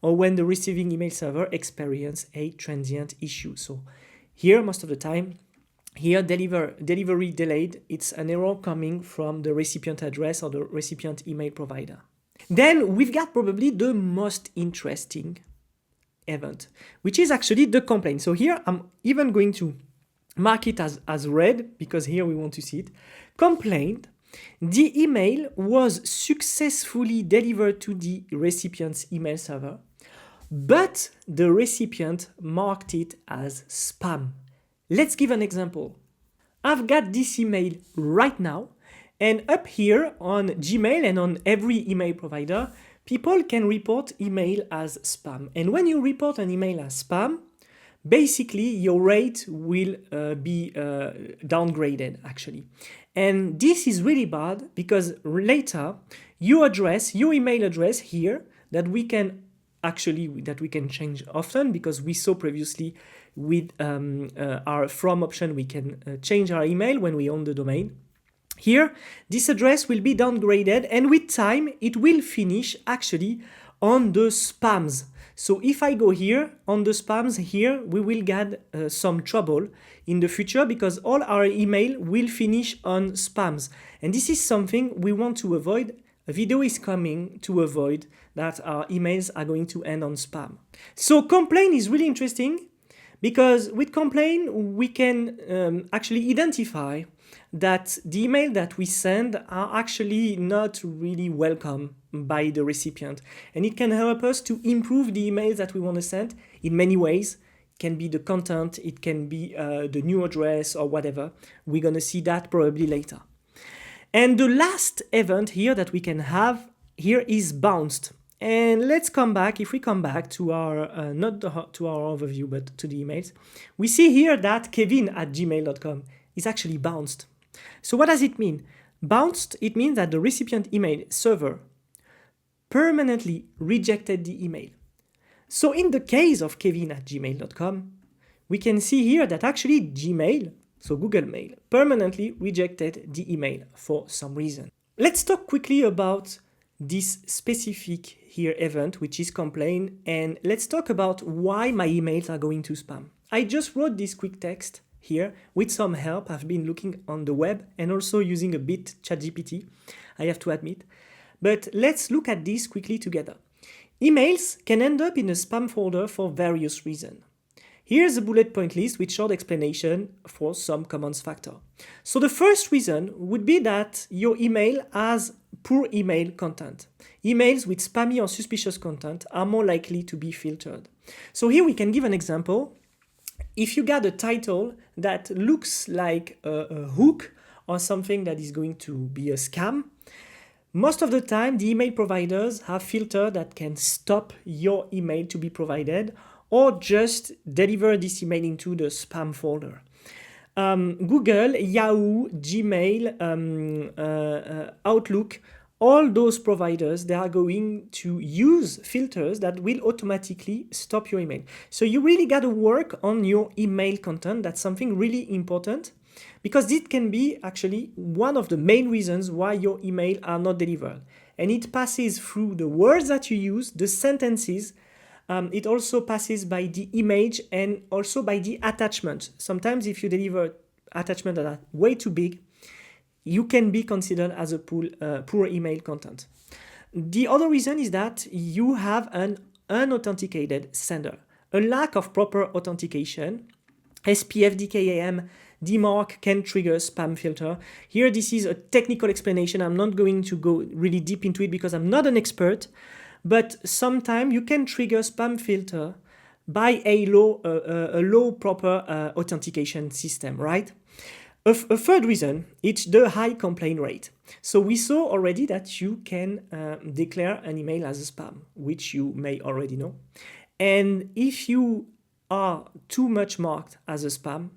or when the receiving email server experiences a transient issue. So here, most of the time, here, delivery delayed, it's an error coming from the recipient address or the recipient email provider. Then we've got probably the most interesting event, which is actually the complaint. So here I'm even going to mark it as red because here we want to see it. Complaint. The email was successfully delivered to the recipient's email server, but the recipient marked it as spam. Let's give an example. I've got this email right now, and up here on Gmail and on every email provider, people can report email as spam. And when you report an email as spam, basically your rate will be downgraded actually. And this is really bad because later your email address here that we can change often because we saw previously with our from option, we can change our email when we own the domain. Here, this address will be downgraded and with time, it will finish actually on the spams. So if I go here on the spams here, we will get some trouble in the future because all our email will finish on spams. And this is something we want to avoid. A video is coming to avoid that our emails are going to end on spam. So complaint is really interesting because with complaint, we can actually identify that the email that we send are actually not really welcome by the recipient. And it can help us to improve the emails that we want to send in many ways. It can be the content, it can be the new address or whatever. We're going to see that probably later. And the last event here that we can have here is bounced. And let's come back, if we come back to our, not to our overview, but to the emails, we see here that kevin@gmail.com is actually bounced. So what does it mean? Bounced, it means that the recipient email server permanently rejected the email. So in the case of kevin@gmail.com, we can see here that actually Gmail, so Google Mail, permanently rejected the email for some reason. Let's talk quickly about this specific here event, which is complaint, and let's talk about why my emails are going to spam. I just wrote this quick text here with some help. I've been looking on the web and also using a bit ChatGPT, I have to admit. But let's look at this quickly together. Emails can end up in a spam folder for various reasons. Here's a bullet point list with short explanation for some common factors. So the first reason would be that your email has poor email content. Emails with spammy or suspicious content are more likely to be filtered. So here we can give an example. If you got a title that looks like a hook or something that is going to be a scam, most of the time the email providers have filters that can stop your email to be provided or just deliver this email into the spam folder. Google, Yahoo, Gmail, Outlook, all those providers, they are going to use filters that will automatically stop your email. So you really got to work on your email content. That's something really important because it can be actually one of the main reasons why your email are not delivered. And it passes through the words that you use, the sentences. It also passes by the image and also by the attachment. Sometimes if you deliver attachments that are way too big, you can be considered as a poor email content. The other reason is that you have an unauthenticated sender. A lack of proper authentication, SPF, DKIM, DMARC can trigger spam filter. Here, this is a technical explanation. I'm not going to go really deep into it because I'm not an expert. But sometimes you can trigger spam filter by a low proper authentication system, right? A third reason, it's the high complaint rate. So we saw already that you can declare an email as a spam, which you may already know. And if you are too much marked as a spam,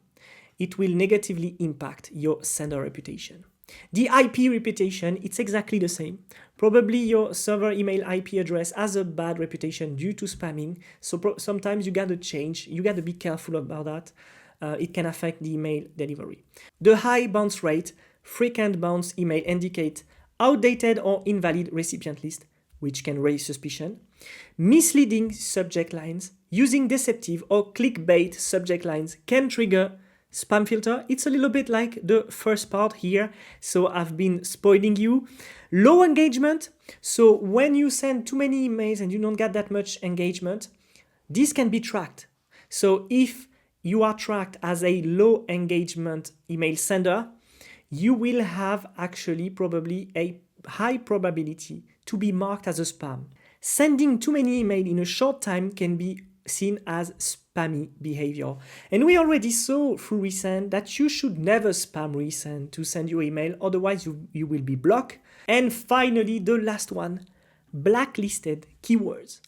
it will negatively impact your sender reputation. The IP reputation, it's exactly the same. Probably your server email IP address has a bad reputation due to spamming. So sometimes you got to change. You got to be careful about that. It can affect the email delivery. The high bounce rate, frequent bounce email indicate outdated or invalid recipient list, which can raise suspicion. Misleading subject lines, using deceptive or clickbait subject lines can trigger spam filter. It's a little bit like the first part here, so I've been spoiling you. Low engagement, so when you send too many emails and you don't get that much engagement, this can be tracked. So if you are tracked as a low engagement email sender, you will have actually probably a high probability to be marked as a spam. Sending too many emails in a short time can be seen as spammy behavior. And we already saw through Resend that you should never spam Resend to send your email, otherwise you will be blocked. And finally, the last one, blacklisted keywords.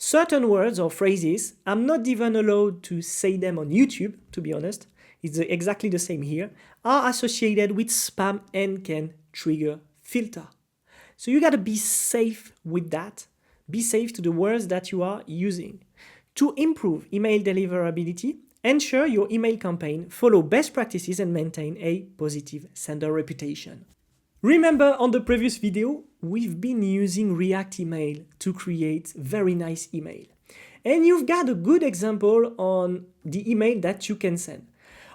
Certain words or phrases, I'm not even allowed to say them on YouTube, to be honest, it's exactly the same here, are associated with spam and can trigger filter. So you gotta be safe with that. Be safe to the words that you are using. To improve email deliverability, ensure your email campaign follow best practices and maintain a positive sender reputation. Remember on the previous video, we've been using React Email to create very nice email. And you've got a good example on the email that you can send.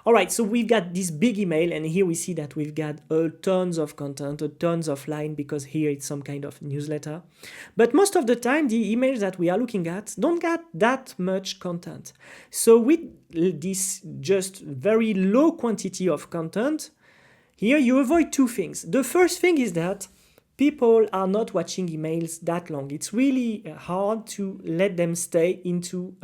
All right, so we've got this big email, and here we see that we've got tons of content, tons of line, because here it's some kind of newsletter. But most of the time, the emails that we are looking at don't get that much content. So with this just very low quantity of content, here you avoid two things. The first thing is that people are not watching emails that long. It's really hard to let them stay into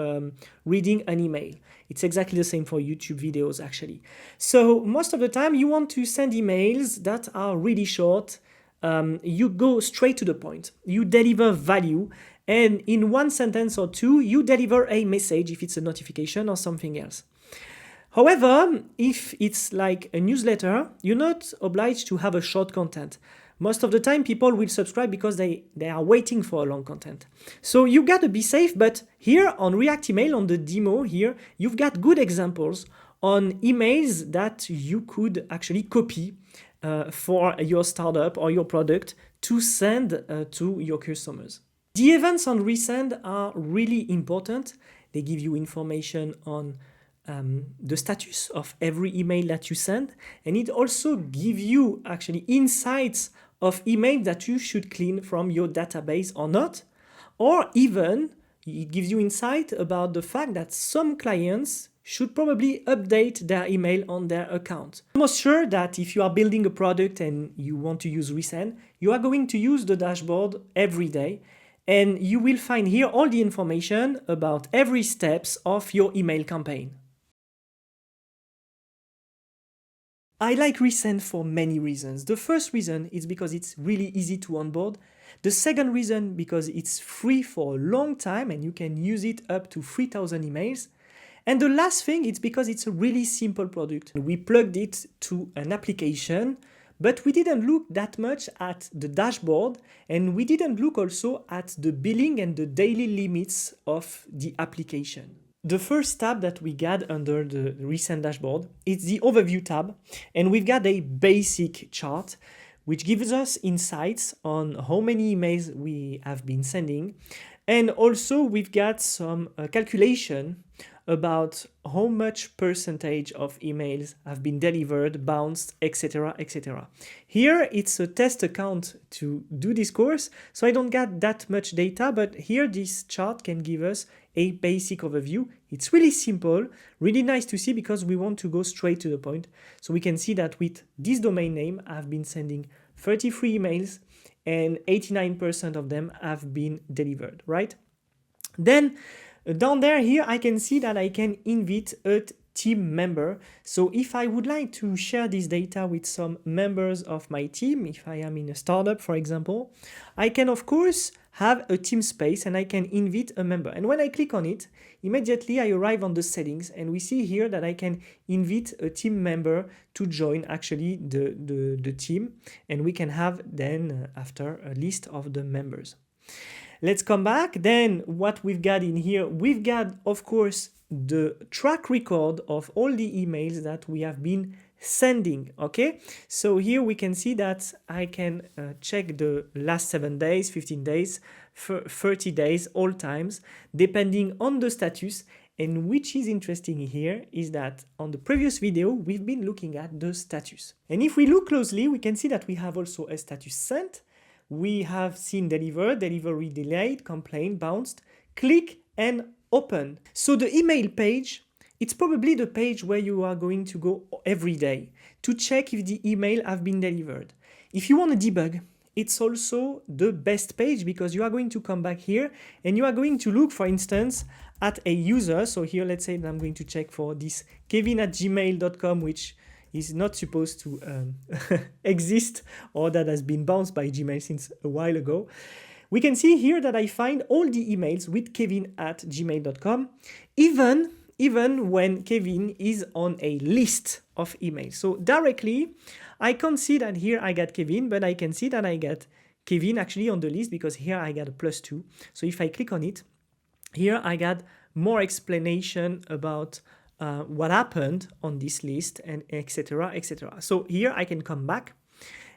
reading an email. It's exactly the same for YouTube videos, actually. So most of the time, you want to send emails that are really short. You go straight to the point. You deliver value. And in one sentence or two, you deliver a message if it's a notification or something else. However, if it's like a newsletter, you're not obliged to have a short content. Most of the time, people will subscribe because they are waiting for a long content. So you gotta be safe, but here on React Email, on the demo here, you've got good examples on emails that you could actually copy for your startup or your product to send to your customers. The events on Resend are really important. They give you information on the status of every email that you send, and it also gives you actually insights of email that you should clean from your database or not, or even it gives you insight about the fact that some clients should probably update their email on their account. I'm almost sure that if you are building a product and you want to use Resend, you are going to use the dashboard every day, and you will find here all the information about every steps of your email campaign. I like Resend for many reasons. The first reason is because it's really easy to onboard. The second reason because it's free for a long time and you can use it up to 3,000 emails. And the last thing is because it's a really simple product. We plugged it to an application, but we didn't look that much at the dashboard, and we didn't look also at the billing and the daily limits of the application. The first tab that we got under the Resend dashboard is the Overview tab, and we've got a basic chart which gives us insights on how many emails we have been sending, and also we've got some calculation about how much percentage of emails have been delivered, bounced, etc., etc. Here it's a test account to do this course, so I don't get that much data, but here this chart can give us a basic overview. It's really simple, really nice to see because we want to go straight to the point. So we can see that with this domain name, I've been sending 33 emails and 89% of them have been delivered, right? Then down there here, I can see that I can invite a team member. So if I would like to share this data with some members of my team, if I am in a startup, for example, I can of course have a team space and I can invite a member. And when I click on it, immediately I arrive on the settings and we see here that I can invite a team member to join actually the team, and we can have then after a list of the members. Let's come back. Then what we've got in here, we've got, of course, the track record of all the emails that we have been sending, okay? So here we can see that I can check the last 7 days, 15 days, 30 days, all times, depending on the status. And which is interesting here is that on the previous video, we've been looking at the status. And if we look closely, we can see that we have also a status sent. We have seen delivered, delivery delayed, complaint, bounced, click, and open. So the email page, it's probably the page where you are going to go every day to check if the email have been delivered. If you want to debug, it's also the best page because you are going to come back here and you are going to look, for instance, at a user. So here, let's say that I'm going to check for this kevin@gmail.com, which is not supposed to exist, or that has been bounced by Gmail since a while ago. We can see here that I find all the emails with kevin@gmail.com, even when Kevin is on a list of emails. So directly, I can't see that here I got Kevin, but I can see that I got Kevin actually on the list because here I got a +2. So if I click on it, here I got more explanation about what happened on this list, and etc., etc. So here I can come back,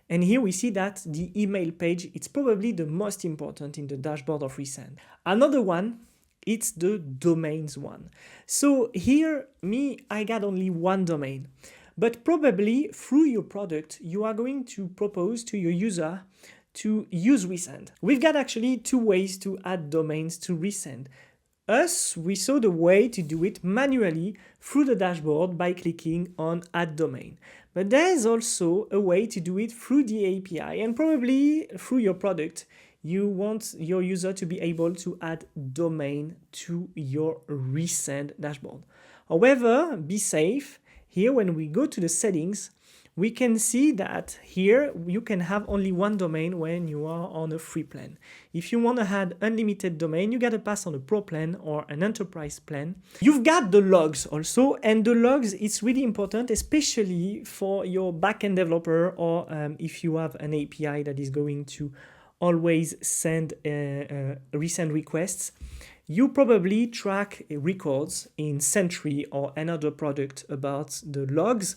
and here we see that the email page, it's probably the most important in the dashboard of Resend. Another one, it's the domains one. So here, I got only one domain, but probably through your product, you are going to propose to your user to use Resend. We've got actually 2 ways to add domains to Resend. We saw the way to do it manually through the dashboard by clicking on Add Domain. But there's also a way to do it through the API, and probably through your product. You want your user to be able to add domain to your Resend dashboard. However, be safe. Here, when we go to the settings, we can see that here you can have only one domain when you are on a free plan. If you want to add unlimited domain, you gotta pass on a pro plan or an enterprise plan. You've got the logs also, and the logs, it's really important, especially for your backend developer, or if you have an API that is going to always send resend requests. You probably track records in Sentry or another product about the logs.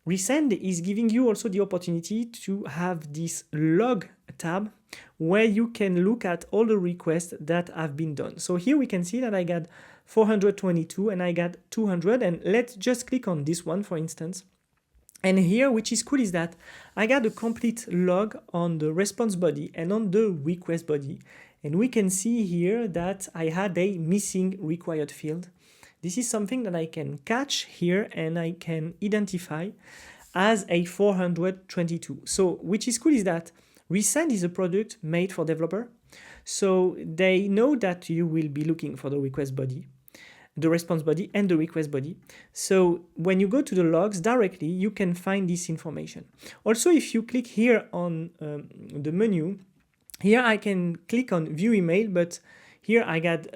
Resend is giving you also the opportunity to have this log tab where you can look at all the requests that have been done. So here we can see that I got 422 and I got 200, and let's just click on this one, for instance. And here, which is cool, is that I got a complete log on the response body and on the request body. And we can see here that I had a missing required field. This is something that I can catch here and I can identify as a 422. So, which is cool is that Resend is a product made for developer. So they know that you will be looking for the request body, the response body, and the request body. So when you go to the logs directly, you can find this information. Also, if you click here on the menu, here I can click on view email, but here I got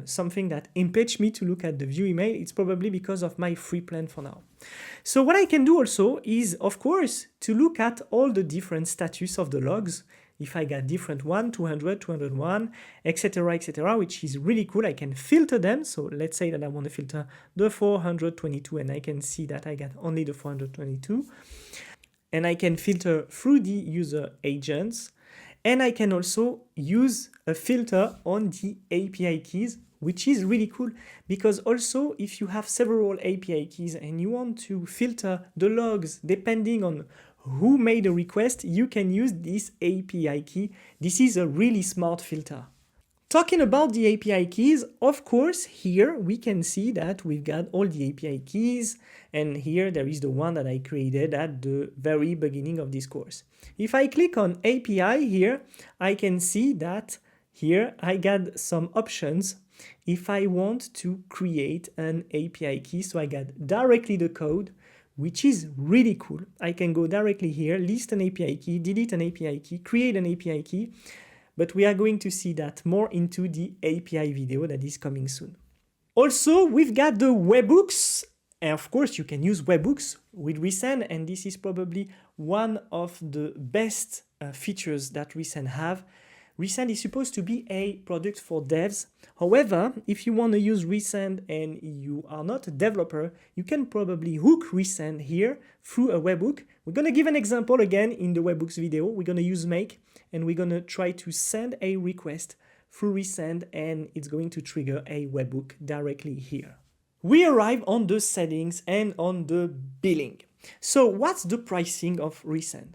something that impedes me to look at the view email. It's probably because of my free plan for now. So what I can do also is, of course, to look at all the different status of the logs. If I got different 1, 200, 201, etc., which is really cool. I can filter them. So let's say that I want to filter the 422 and I can see that I got only the 422. And I can filter through the user agents. And I can also use a filter on the API keys, which is really cool, because also if you have several API keys and you want to filter the logs depending on who made a request, you can use this API key. This is a really smart filter. Talking about the API keys, of course, here we can see that we've got all the API keys, and here there is the one that I created at the very beginning of this course. If I click on API here, I can see that here I got some options if I want to create an API key. So I got directly the code, which is really cool. I can go directly here, list an API key, delete an API key, create an API key. But we are going to see that more into the API video that is coming soon. Also, we've got the webhooks. And of course, you can use webhooks with Resend, and this is probably one of the best features that Resend have. Resend is supposed to be a product for devs. However, if you want to use Resend and you are not a developer, you can probably hook Resend here through a webhook. We're going to give an example again in the webhooks video. We're going to use make, and we're going to try to send a request through Resend, and it's going to trigger a webhook directly here. We arrive on the settings and on the billing. So what's the pricing of Resend?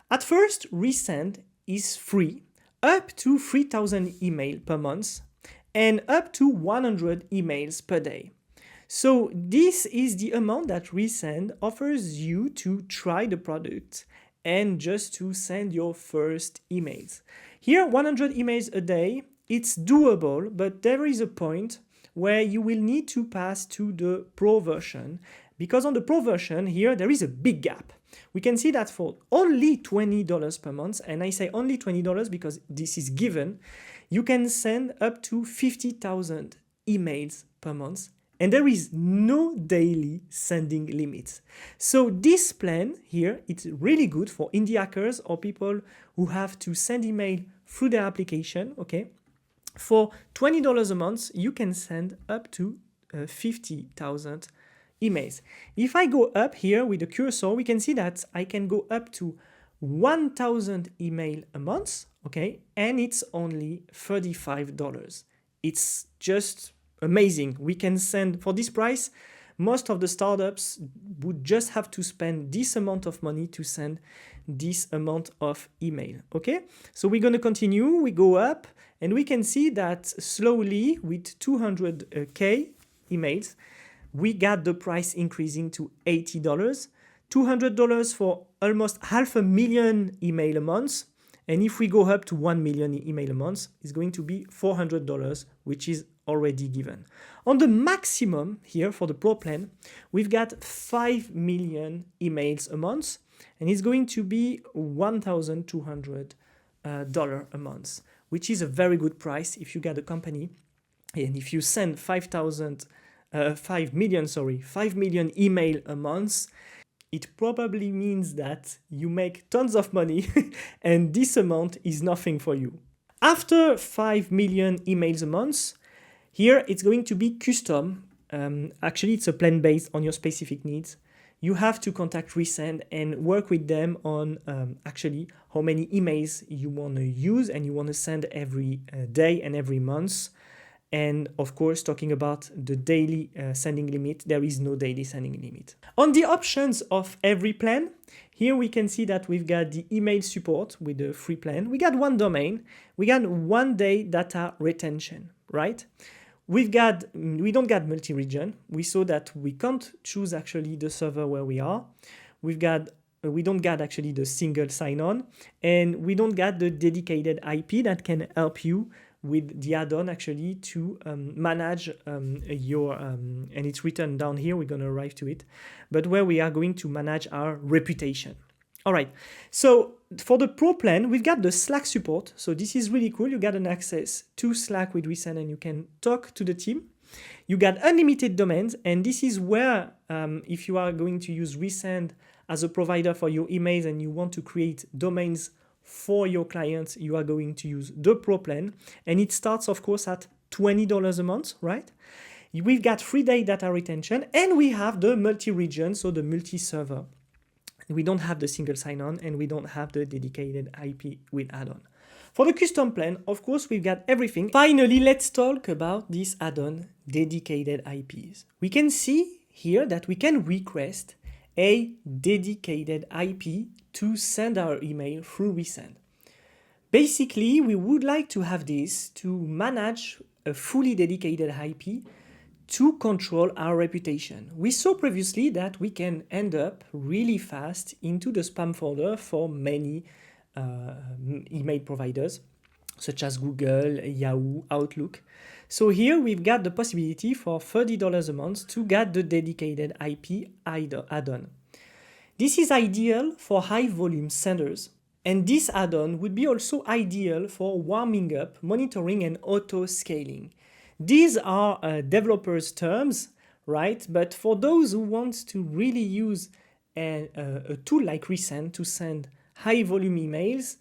At first, Resend is free, up to 3,000 emails per month and up to 100 emails per day. So this is the amount that Resend offers you to try the product and just to send your first emails. Here, 100 emails a day, it's doable, but there is a point where you will need to pass to the Pro version, because on the Pro version here, there is a big gap. We can see that for only $20 per month, and I say only $20 because this is given, you can send up to 50,000 emails per month, and there is no daily sending limits. So this plan here, it's really good for indie hackers or people who have to send email through their application, okay? For $20 a month, you can send up to 50,000 emails. If I go up here with the cursor, we can see that I can go up to 1,000 email a month, okay? And it's only $35. It's just amazing. We can send, for this price, most of the startups would just have to spend this amount of money to send this amount of email, okay? So we're going to continue, we go up, and we can see that slowly with 200K emails, we got the price increasing to $80, $200 for almost 500,000 email a month, And if we go up to 1 million email a month, it's going to be $400, which is already given. On the maximum here for the Pro plan, we've got 5 million emails a month, and it's going to be $1,200 a month, which is a very good price if you got a company. And if you send 5 million email a month, it probably means that you make tons of money and this amount is nothing for you. After 5 million emails a month, here it's going to be custom. Actually, it's a plan based on your specific needs. You have to contact Resend and work with them on actually how many emails you want to use and you want to send every day and every month. And of course, talking about the daily sending limit, there is no daily sending limit. On the options of every plan, here we can see that we've got the email support with the free plan. We got one domain, we got 1 day data retention, right? We don't got multi-region. We saw that we can't choose actually the server where we are. We don't get actually the single sign-on, and we don't get the dedicated IP that can help you with the add-on actually to manage your, and it's written down here, we're going to arrive to it, but where we are going to manage our reputation. All right, so for the Pro plan, we've got the Slack support. So this is really cool. You got an access to Slack with Resend and you can talk to the team. You got unlimited domains, and this is where if you are going to use Resend as a provider for your emails and you want to create domains for your clients, you are going to use the Pro plan, and it starts of course at $20 a month, right? We've got 3-day data retention, and we have the multi-region, so the multi-server. We don't have the single sign-on, and we don't have the dedicated IP with add-on. For the custom plan, of course, we've got everything. Finally, let's talk about this add-on, dedicated IPs. We can see here that we can request a dedicated IP to send our email through Resend. Basically, we would like to have this to manage a fully dedicated IP to control our reputation. We saw previously that we can end up really fast into the spam folder for many email providers, such as Google, Yahoo, Outlook. So here we've got the possibility for $30 a month to get the dedicated IP add-on. This is ideal for high volume senders, and this add-on would be also ideal for warming up, monitoring, and auto scaling. These are developers' terms, right? But for those who want to really use a tool like Resend to send high volume emails,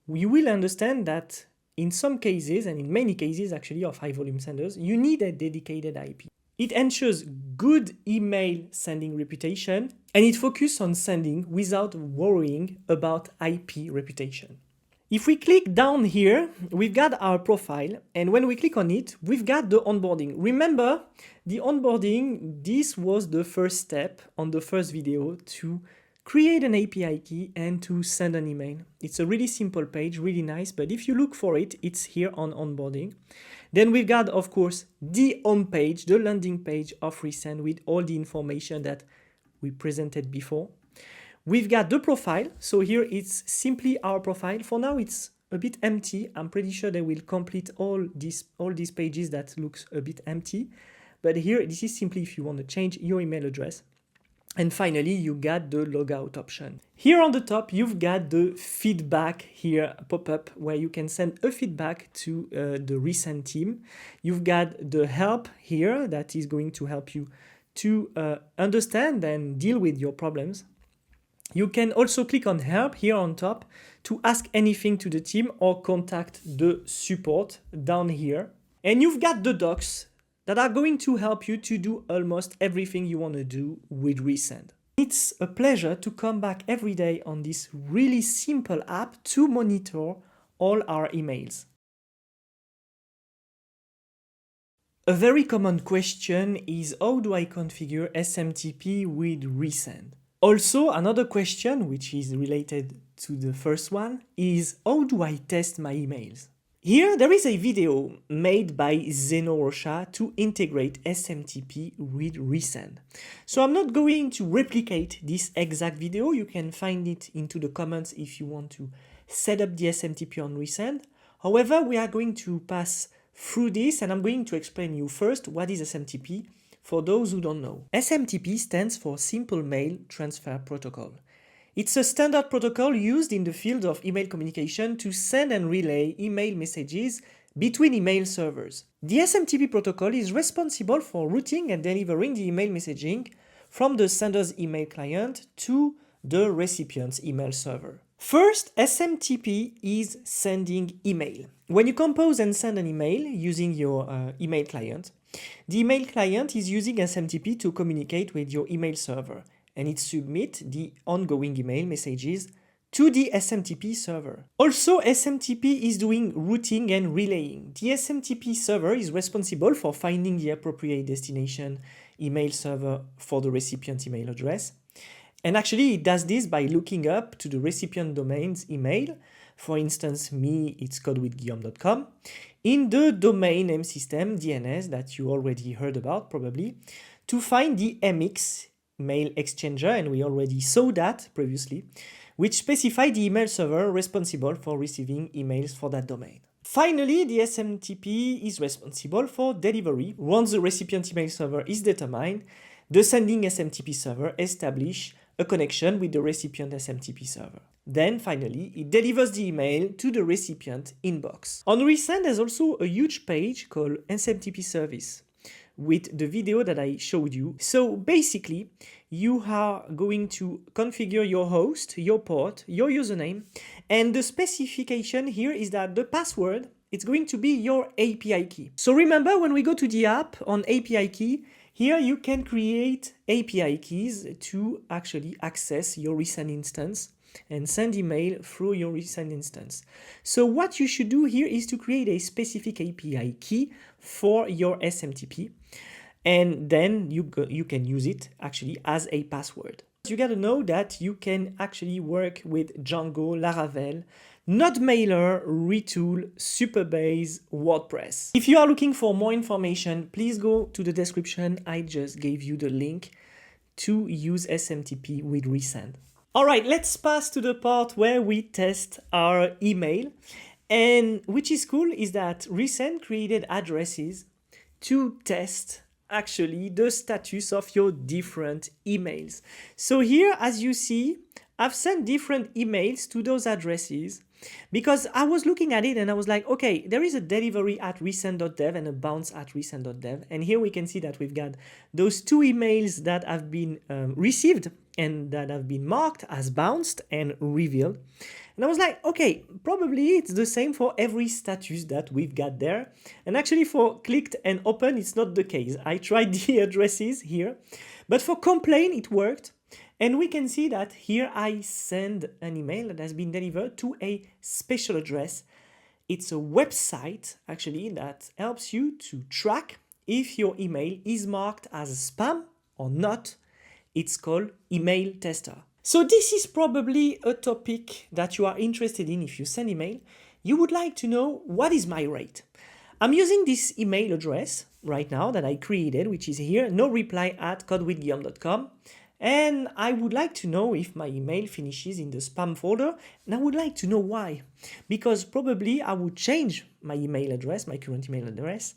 you will understand that in some cases, and in many cases actually of high volume senders, you need a dedicated IP. It ensures good email sending reputation, and it focuses on sending without worrying about IP reputation. If we click down here, we've got our profile, and when we click on it, we've got the onboarding. Remember, the onboarding, this was the first step on the first video to create an API key and to send an email. It's a really simple page, really nice, but if you look for it, it's here on onboarding. Then we've got, of course, the home page, the landing page of Resend with all the information that we presented before. We've got the profile, so here it's simply our profile. For now, it's a bit empty. I'm pretty sure they will complete all these pages that looks a bit empty. But here, this is simply if you want to change your email address. And finally, you got the logout option. Here on the top, you've got the feedback here pop-up where you can send a feedback to the Resend team. You've got the help here that is going to help you to understand and deal with your problems. You can also click on help here on top to ask anything to the team or contact the support down here. And you've got the docs that are going to help you to do almost everything you want to do with Resend. It's a pleasure to come back every day on this really simple app to monitor all our emails. A very common question is, how do I configure SMTP with Resend? Also, another question, which is related to the first one, is how do I test my emails? Here, there is a video made by Zeno Rocha to integrate SMTP with Resend. So I'm not going to replicate this exact video. You can find it into the comments if you want to set up the SMTP on Resend. However, we are going to pass through this and I'm going to explain you first what is SMTP for those who don't know. SMTP stands for Simple Mail Transfer Protocol. It's a standard protocol used in the field of email communication to send and relay email messages between email servers. The SMTP protocol is responsible for routing and delivering the email messaging from the sender's email client to the recipient's email server. First, SMTP is sending email. When you compose and send an email using your email client, the email client is using SMTP to communicate with your email server, and it submits the ongoing email messages to the SMTP server. Also, SMTP is doing routing and relaying. The SMTP server is responsible for finding the appropriate destination email server for the recipient email address. And actually, it does this by looking up to the recipient domain's email. For instance, it's codewithguillaume.com. In the domain name system, DNS, that you already heard about probably, to find the MX mail exchanger, and we already saw that previously, which specifies the email server responsible for receiving emails for that domain. Finally, the SMTP is responsible for delivery. Once the recipient email server is determined, the sending SMTP server establishes a connection with the recipient SMTP server. Then, finally, it delivers the email to the recipient inbox. On Resend, there's also a huge page called SMTP service with the video that I showed you. So basically, you are going to configure your host, your port, your username, and the specification here is that the password, it's going to be your API key. So remember, when we go to the app on API key, here you can create API keys to actually access your Resend instance and send email through your Resend instance. So what you should do here is to create a specific API key for your SMTP, and then you can use it actually as a password. You gotta know that you can actually work with Django, Laravel, NodeMailer, Retool, Supabase, WordPress. If you are looking for more information, please go to the description. I just gave you the link to use SMTP with Resend. All right, let's pass to the part where we test our email. And which is cool is that Resend created addresses to test actually the status of your different emails. So here, as you see, I've sent different emails to those addresses because I was looking at it and I was like, okay, there is a delivery at resend.dev and a bounce at resend.dev. And here we can see that we've got those two emails that have been received and that have been marked as bounced and revealed. And I was like, okay, probably it's the same for every status that we've got there. And actually for clicked and open, it's not the case. I tried the addresses here, but for complain, it worked. And we can see that here I send an email that has been delivered to a special address. It's a website actually that helps you to track if your email is marked as spam or not. It's called Email Tester. So this is probably a topic that you are interested in if you send email. You would like to know what is my rate. I'm using this email address right now that I created, which is here, noreply@codewithguillaume.com. And I would like to know if my email finishes in the spam folder, and I would like to know why. Because probably I would change my email address, my current email address,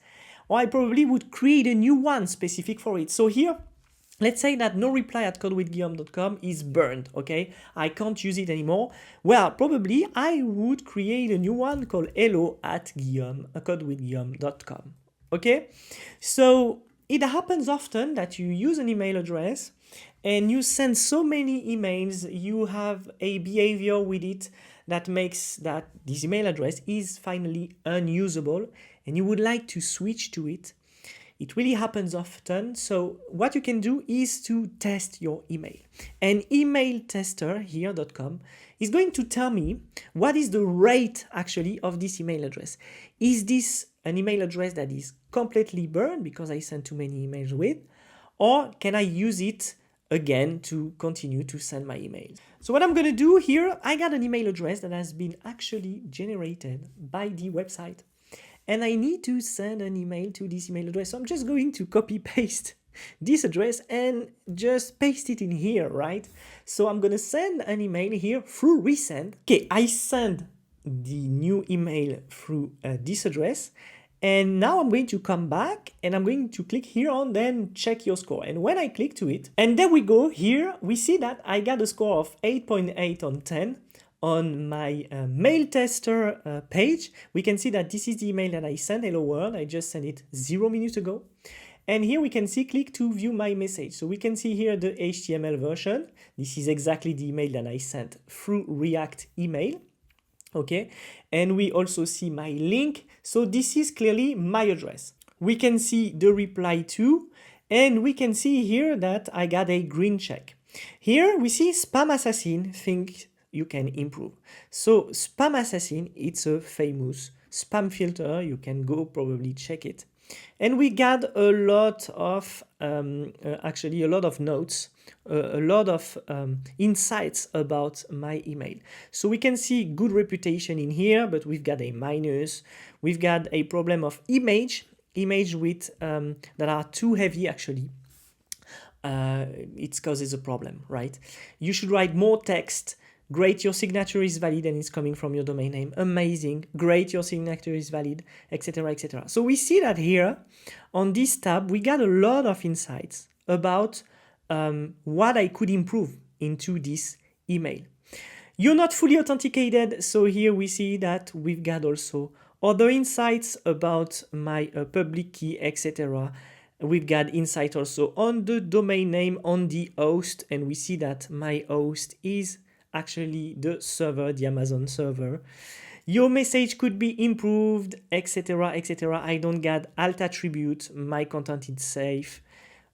or I probably would create a new one specific for it. So here, let's say that noreply@codewithguillaume.com is burned, okay? I can't use it anymore. Well, probably I would create a new one called hello@codewithguillaume.com, okay? So it happens often that you use an email address and you send so many emails, you have a behavior with it that makes that this email address is finally unusable and you would like to switch to it. It really happens often. So what you can do is to test your email. And emailtester.com is going to tell me what is the rate actually of this email address. Is this an email address that is completely burned because I sent too many emails with? Or can I use it again to continue to send my emails? So what I'm going to do here, I got an email address that has been actually generated by the website. And I need to send an email to this email address. So I'm just going to copy paste this address and just paste it in here, right? So I'm gonna send an email here through Resend. Okay, I send the new email through this address, and now I'm going to come back and I'm going to click here on then check your score. And when I click to it, and there we go, here we see that I got a score of 8.8 on 10. On my mail tester page, we can see that this is the email that I sent. Hello world, I just sent it 0 minutes ago. And here we can see click to view my message. So we can see here the HTML version. This is exactly the email that I sent through React email. Okay, and we also see my link. So this is clearly my address. We can see the reply to, and we can see here that I got a green check. Here we see Spam Assassin thinks you can improve. So Spam Assassin, it's a famous spam filter. You can go probably check it. And we got a lot of, actually a lot of notes, a lot of insights about my email. So we can see good reputation in here, but we've got a minus. We've got a problem of image with that are too heavy actually. It causes a problem, right? You should write more text. Great, your signature is valid and it's coming from your domain name. Amazing. Great, your signature is valid, etc., etc. So we see that here on this tab, we got a lot of insights about what I could improve into this email. You're not fully authenticated, so here we see that we've got also other insights about my public key, etc. We've got insight also on the domain name, on the host, and we see that my host is actually the server, the Amazon server. Your message could be improved, etc., etc. I don't get alt attribute. My content is safe.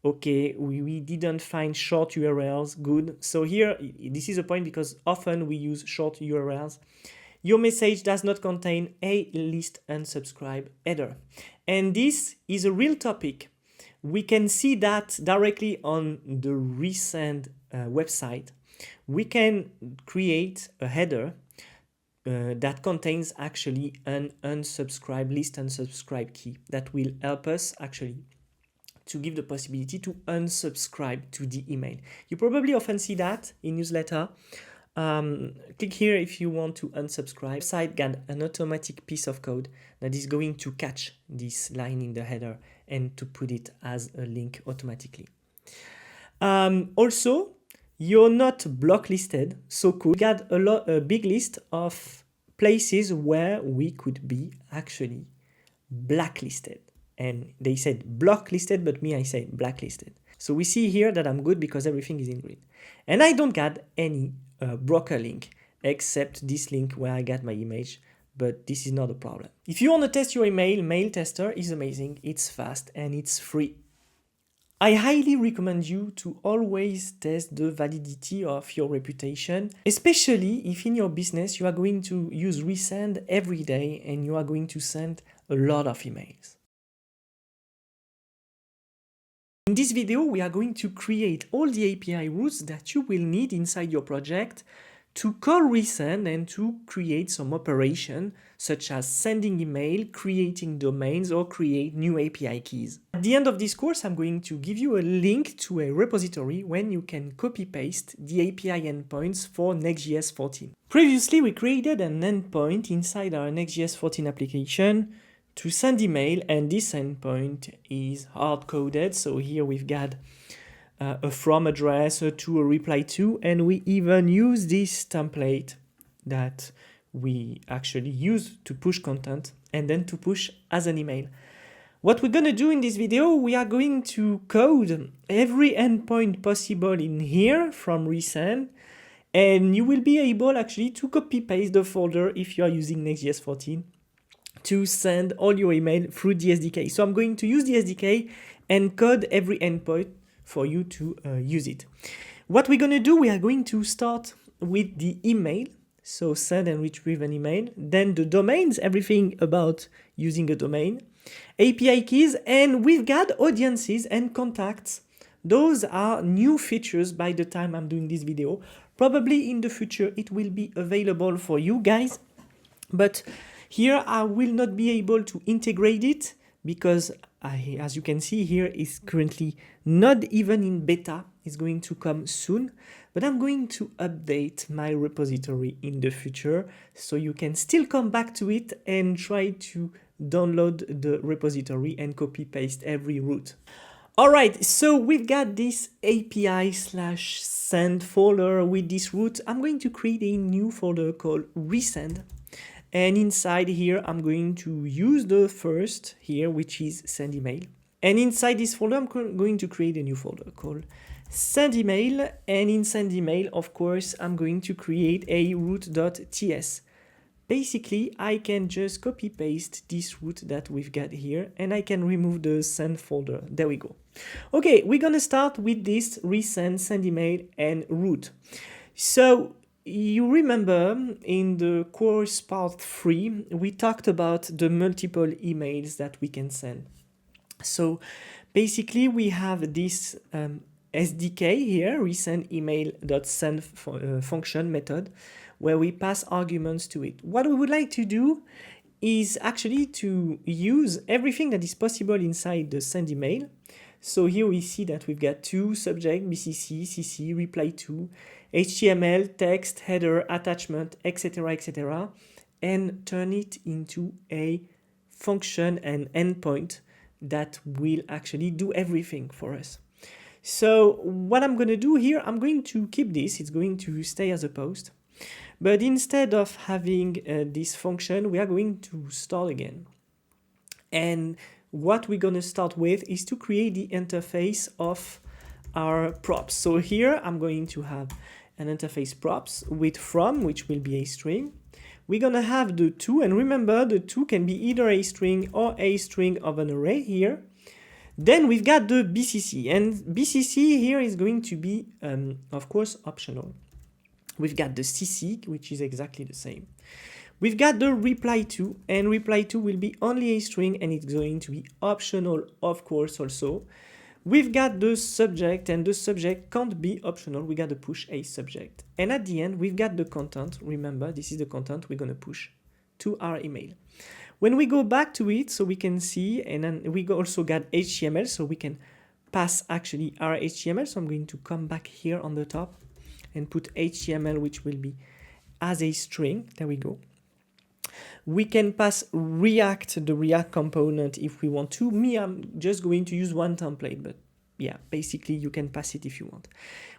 Okay, we didn't find short URLs. Good. So here, this is a point because often we use short URLs. Your message does not contain a list unsubscribe header. And this is a real topic. We can see that directly on the Resend website. We can create a header that contains actually an unsubscribe list unsubscribe key that will help us actually to give the possibility to unsubscribe to the email. You probably often see that in newsletter. Click here if you want to unsubscribe. Site got an automatic piece of code that is going to catch this line in the header and to put it as a link automatically. Also, you're not blacklisted, so cool. We got a big list of places where we could be actually blacklisted. And they said blacklisted, but me, I say blacklisted. So we see here that I'm good because everything is in green. And I don't got any broker link except this link where I got my image, but this is not a problem. If you want to test your email, Mail Tester is amazing. It's fast and it's free. I highly recommend you to always test the validity of your reputation, especially if in your business you are going to use Resend every day and you are going to send a lot of emails. In this video, we are going to create all the API routes that you will need inside your project to call Resend and to create some operation such as sending email, creating domains, or create new API keys. At the end of this course, I'm going to give you a link to a repository when you can copy-paste the API endpoints for Next.js 14. Previously, we created an endpoint inside our Next.js 14 application to send email, and this endpoint is hard-coded. So here we've got a from address, a to, a reply to, and we even use this template that we actually use to push content and then to push as an email. What we're going to do in this video, we are going to code every endpoint possible in here from Resend, and you will be able actually to copy paste the folder if you are using Next.js 14 to send all your email through the SDK. So I'm going to use the SDK and code every endpoint for you to use it. What we're going to do, we are going to start with the email. So send and retrieve an email. Then the domains, everything about using a domain. API keys, and we've got audiences and contacts. Those are new features by the time I'm doing this video. Probably in the future it will be available for you guys. But here I will not be able to integrate it because as you can see here, is currently not even in beta. It's going to come soon, but I'm going to update my repository in the future so you can still come back to it and try to download the repository and copy paste every root. All right, so we've got this API/send folder with this root. I'm going to create a new folder called Resend. And inside here, I'm going to use the first here, which is send email. And inside this folder, I'm going to create a new folder called send email. And in send email, of course, I'm going to create a root.ts. Basically, I can just copy paste this root that we've got here, and I can remove the send folder. There we go. Okay, we're gonna start with this resend, send email, and root. So you remember in the course part 3, we talked about the multiple emails that we can send. So basically we have this SDK here, resend email.send function method, where we pass arguments to it. What we would like to do is actually to use everything that is possible inside the send email. So here we see that we've got two subject, BCC, CC, reply to, HTML, text, header, attachment, etc., etc., and turn it into a function and endpoint that will actually do everything for us. So what I'm going to do here, I'm going to keep this. It's going to stay as a post. But instead of having this function, we are going to start again. And what we're going to start with is to create the interface of our props. So here I'm going to have an interface props with from, which will be a string. We're going to have the to, and remember the to can be either a string or a string of an array here. Then we've got the BCC, and BCC here is going to be, of course, optional. We've got the CC, which is exactly the same. We've got the reply to, and reply to will be only a string, and it's going to be optional, of course, also. We've got the subject, and the subject can't be optional. We got to push a subject. And at the end, we've got the content. Remember, this is the content we're going to push to our email. When we go back to it, so we can see, and then we also got HTML, so we can pass actually our HTML. So I'm going to come back here on the top and put HTML, which will be as a string. There we go. We can pass React, the React component, if we want to. Me, I'm just going to use one template, but yeah, basically you can pass it if you want.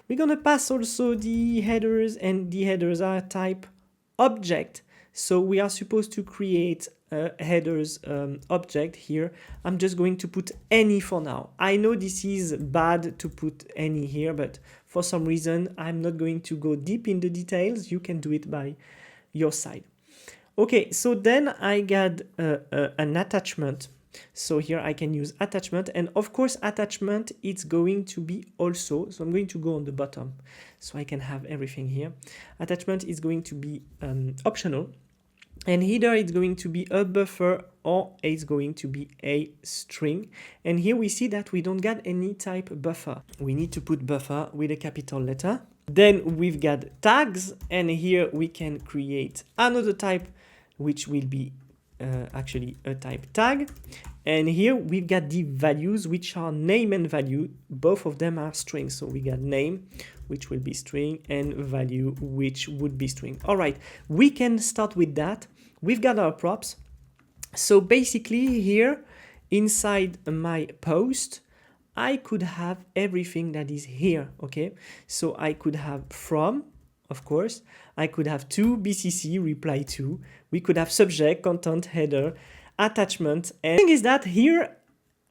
We're going to pass also the headers, and the headers are type object. So we are supposed to create a headers object here. I'm just going to put any for now. I know this is bad to put any here, but for some reason, I'm not going to go deep in the details. You can do it by your side. Okay, so then I got an attachment. So here I can use attachment, and of course attachment, it's going to be also, so I'm going to go on the bottom so I can have everything here. Attachment is going to be optional, and either it's going to be a buffer or it's going to be a string. And here we see that we don't got any type buffer. We need to put buffer with a capital letter. Then we've got tags, and here we can create another type, which will be actually a type tag. And here we've got the values, which are name and value. Both of them are strings. So we got name, which will be string, and value, which would be string. All right, we can start with that. We've got our props. So basically here inside my post, I could have everything that is here, okay? So I could have from, of course, I could have to, BCC, reply to, we could have subject, content, header, attachment. And the thing is that here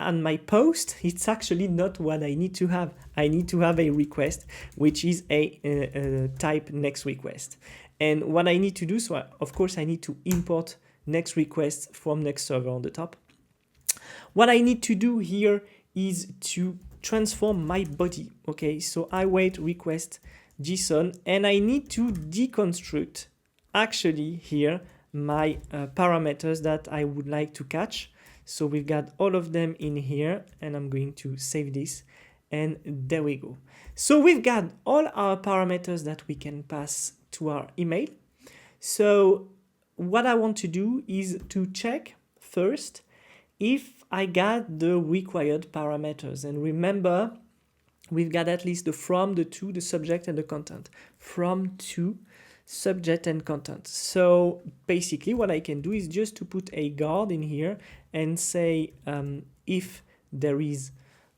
on my post, it's actually not what I need to have. I need to have a request, which is a type next request. And what I need to do, so of course I need to import next request from next server on the top. What I need to do here is to transform my body. Okay, so I wait request JSON, and I need to deconstruct actually here my parameters that I would like to catch. So we've got all of them in here, and I'm going to save this, and there we go. So we've got all our parameters that we can pass to our email. So what I want to do is to check first if I got the required parameters. And remember, we've got at least the from, the to, the subject, and the content. From, to, subject, and content. So basically what I can do is just to put a guard in here and say if there is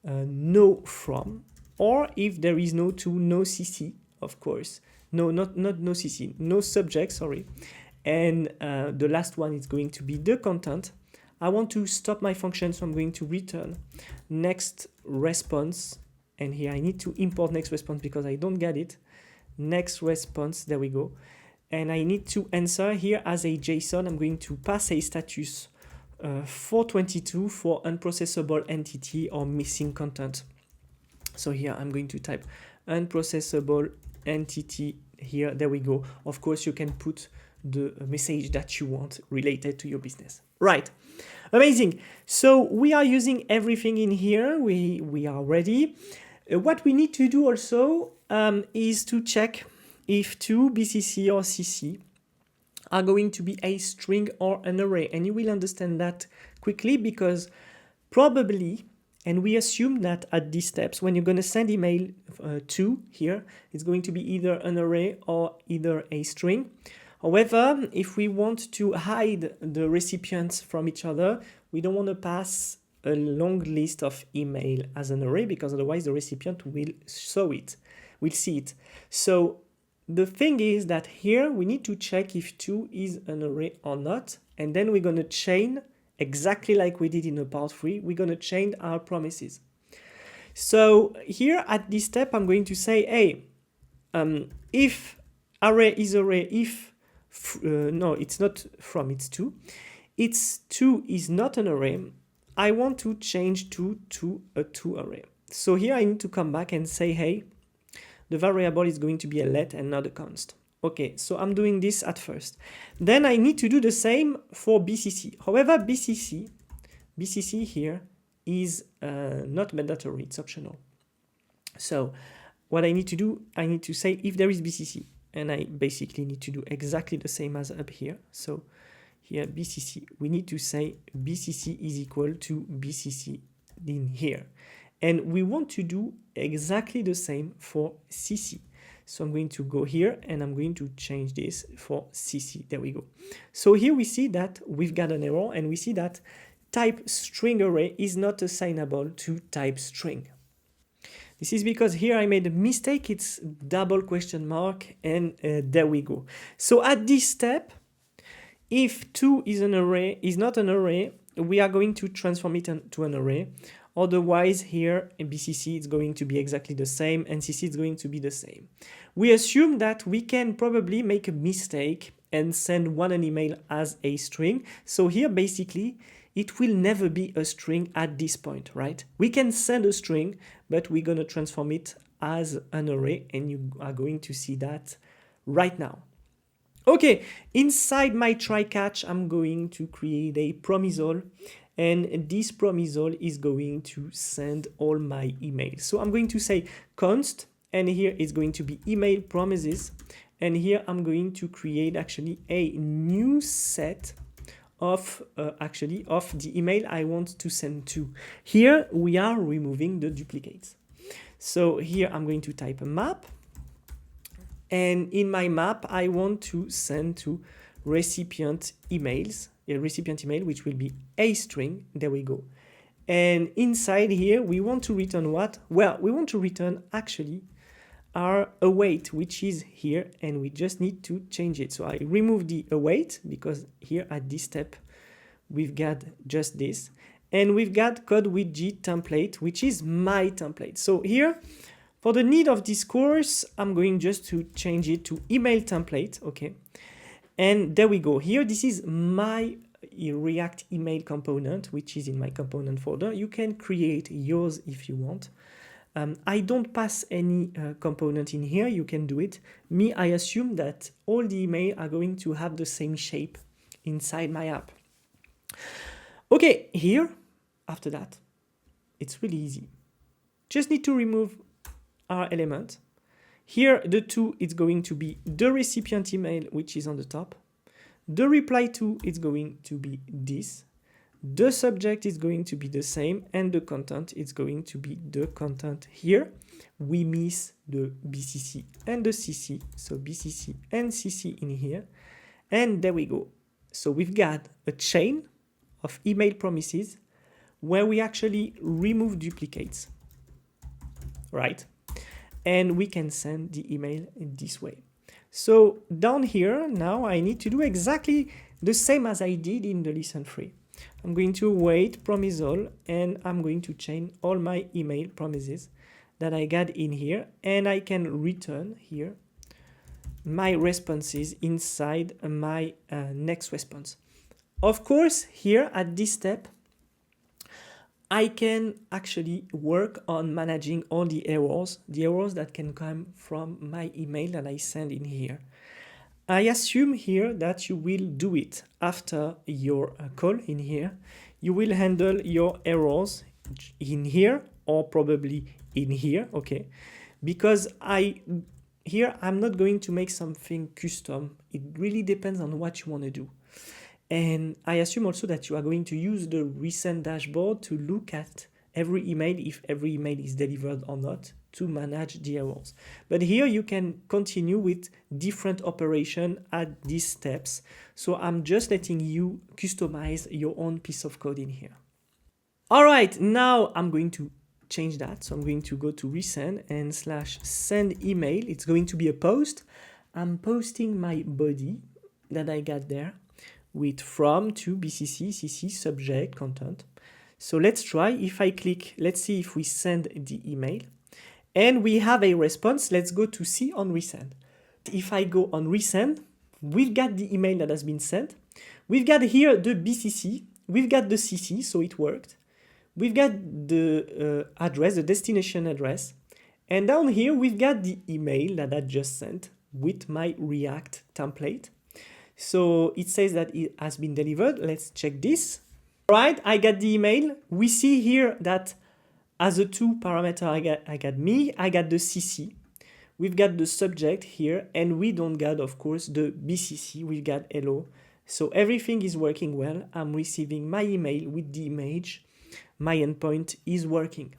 no from, or if there is no to, no cc, of course. No, not no cc, no subject, sorry. And the last one is going to be the content. I want to stop my function, so I'm going to return next response. And here I need to import next response because I don't get it. Next response, there we go. And I need to answer here as a JSON. I'm going to pass a status 422 for unprocessable entity or missing content. So here I'm going to type unprocessable entity here. There we go. Of course, you can put the message that you want related to your business. Right. Amazing. So we are using everything in here. We are ready. What we need to do also is to check if to BCC or CC are going to be a string or an array. And you will understand that quickly because probably, and we assume that at these steps, when you're going to send email to here, it's going to be either an array or either a string. However, if we want to hide the recipients from each other, we don't want to pass a long list of email as an array because otherwise the recipient will see it. So the thing is that here we need to check if to is an array or not, and then we're going to chain exactly like we did in the part 3. We're going to chain our promises. So here at this step, I'm going to say, hey, if array is array, if no, it's not from, it's to. It's to is not an array. I want to change to a to array. So here I need to come back and say, hey, the variable is going to be a let and not a const. Okay, so I'm doing this at first. Then I need to do the same for BCC. However, BCC here is not mandatory, it's optional. So what I need to do, I need to say if there is BCC, and I basically need to do exactly the same as up here. So here BCC, we need to say BCC is equal to BCC in here. And we want to do exactly the same for CC. So I'm going to go here and I'm going to change this for CC. There we go. So here we see that we've got an error and we see that type string array is not assignable to type string. This is because here I made a mistake. It's double question mark and there we go. So at this step, if 2 is an array, is not an array, we are going to transform it to an array. Otherwise, here in BCC, it's going to be exactly the same, and CC is going to be the same. We assume that we can probably make a mistake and send an email as a string. So here, basically, it will never be a string at this point, right? We can send a string, but we're going to transform it as an array, and you are going to see that right now. Okay, inside my try catch, I'm going to create a promisal, and this promisal is going to send all my emails. So I'm going to say const, and here it's going to be email promises, and here I'm going to create actually a new set of the email I want to send to. Here we are removing the duplicates. So here I'm going to type a map. And in my map, I want to send to recipient emails, a recipient email, which will be a string. There we go. And inside here, we want to return what? Well, we want to return actually our await, which is here, and we just need to change it. So I remove the await because here at this step, we've got just this. And we've got code with G template, which is my template. So here, for the need of this course, I'm going just to change it to email template, okay? And there we go. Here, this is my React email component, which is in my component folder. You can create yours if you want. I don't pass any component in here. You can do it. Me, I assume that all the email are going to have the same shape inside my app. Okay, here, after that, it's really easy. Just need to remove our element. Here, the to is going to be the recipient email, which is on the top. The reply to is going to be this. The subject is going to be the same and the content is going to be the content here. We miss the BCC and the CC, so BCC and CC in here, and there we go. So we've got a chain of email promises where we actually remove duplicates, right? And we can send the email this way. So down here, now I need to do exactly the same as I did in the listen free. I'm going to wait promise all, and I'm going to change all my email promises that I got in here, and I can return here my responses inside my next response. Of course, here at this step, I can actually work on managing all the errors that can come from my email that I send in here. I assume here that you will do it after your call in here. You will handle your errors in here or probably in here, okay? Because I'm not going to make something custom. It really depends on what you want to do. And I assume also that you are going to use the Resend dashboard to look at every email, if every email is delivered or not, to manage the errors. But here you can continue with different operation at these steps. So I'm just letting you customize your own piece of code in here. All right, now I'm going to change that. So I'm going to go to Resend and /send email. It's going to be a post. I'm posting my body that I got there with from to BCC, CC, subject, content. So let's try. If I click, let's see if we send the email. And we have a response. Let's go to see on Resend. If I go on Resend, we've got the email that has been sent. We've got here the BCC. We've got the CC, so it worked. We've got the address, the destination address. And down here, we've got the email that I just sent with my React template. So it says that it has been delivered. Let's check this. All right, I got the email. We see here that as a 2 parameter, I got me, I got the CC. We've got the subject here, and we don't got, of course, the BCC. We've got hello. So everything is working well. I'm receiving my email with the image. My endpoint is working.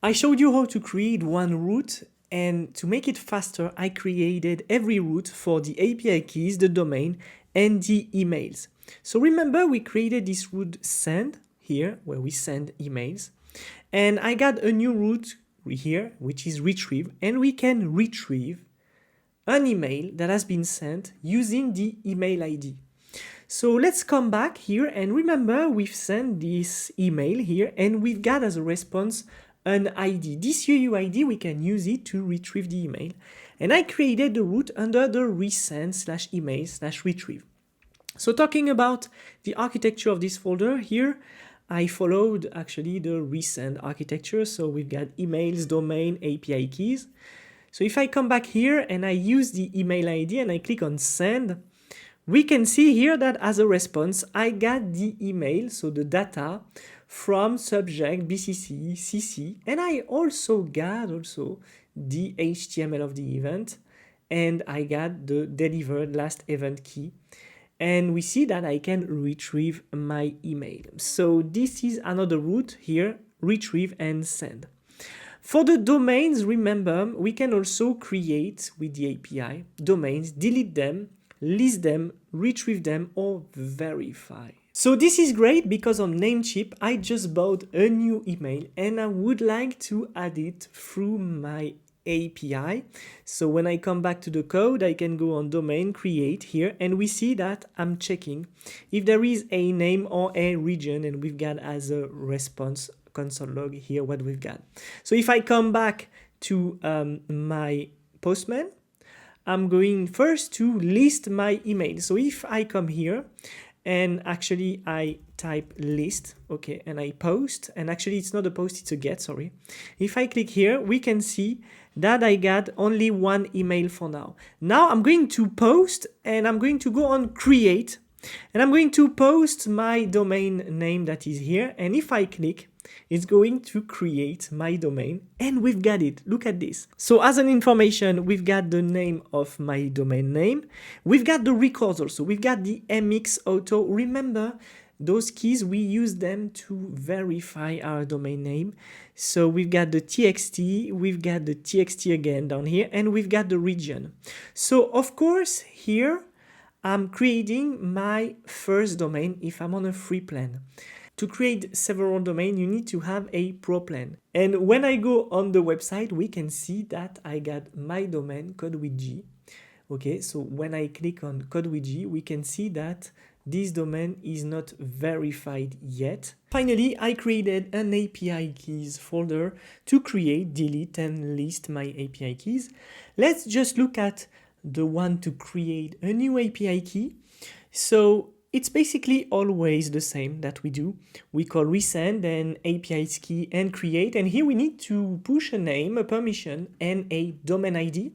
I showed you how to create one route, and to make it faster, I created every route for the API keys, the domain, and the emails. So remember, we created this route send here, where we send emails. And I got a new route here, which is retrieve, and we can retrieve an email that has been sent using the email ID. So let's come back here, and remember, we've sent this email here, and we've got as a response an ID. This UUID, we can use it to retrieve the email. And I created the route under the resend/email/retrieve. So talking about the architecture of this folder here, I followed actually the Resend architecture. So we've got emails, domain, API keys. So if I come back here and I use the email ID and I click on send, we can see here that as a response, I got the email, so the data from subject, BCC, CC, and I also got the HTML of the event, and I got the delivered last event key. And we see that I can retrieve my email. So this is another route here, retrieve and send. For the domains, remember, we can also create with the API domains, delete them, list them, retrieve them, or verify. So this is great because on Namecheap, I just bought a new email and I would like to add it through my API. So when I come back to the code, I can go on domain, create here, and we see that I'm checking if there is a name or a region, and we've got as a response console log here what we've got. So if I come back to my Postman, I'm going first to list my email. So if I come here and actually I type list, okay, and I post, and actually it's not a post, it's a get, sorry. If I click here, we can see that I got only one email for now. Now I'm going to post, and I'm going to go on create, and I'm going to post my domain name that is here. And if I click, it's going to create my domain, and we've got it. Look at this. So as an information, we've got the name of my domain name. We've got the records also. We've got the MX Auto. Remember, those keys, we use them to verify our domain name. So we've got the txt, we've got the txt again down here, and we've got the region. So of course here I'm creating my first domain if I'm on a free plan. To create several domains, you need to have a pro plan. And when I go on the website, we can see that I got my domain code with G. Okay, so when I click on code with G, we can see that this domain is not verified yet. Finally, I created an API keys folder to create, delete, and list my API keys. Let's just look at the one to create a new API key. So it's basically always the same that we do. We call resend and API key and create, and here we need to push a name, a permission, and a domain ID.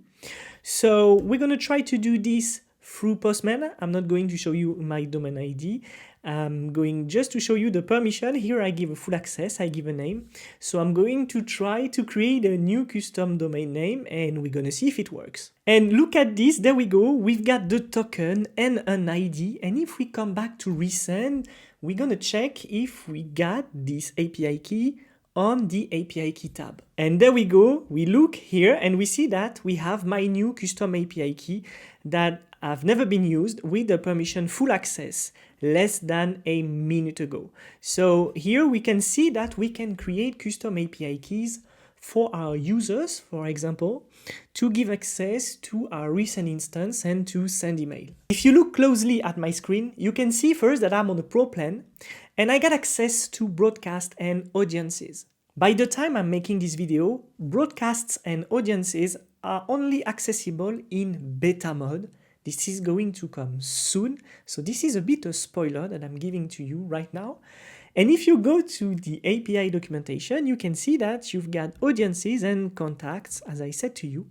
So we're going to try to do this through Postman. I'm not going to show you my domain ID. I'm going just to show you the permission. Here I give a full access, I give a name. So I'm going to try to create a new custom domain name, and we're going to see if it works. And look at this, there we go. We've got the token and an ID. And if we come back to resend, we're going to check if we got this API key on the API key tab. And there we go. We look here and we see that we have my new custom API key that have never been used with the permission full access less than a minute ago. So here we can see that we can create custom API keys for our users, for example, to give access to our Resend instance and to send email. If you look closely at my screen, you can see first that I'm on a pro plan and I got access to broadcast and audiences. By the time I'm making this video, broadcasts and audiences are only accessible in beta mode. This is going to come soon. So this is a bit of spoiler that I'm giving to you right now. And if you go to the API documentation, you can see that you've got audiences and contacts, as I said to you.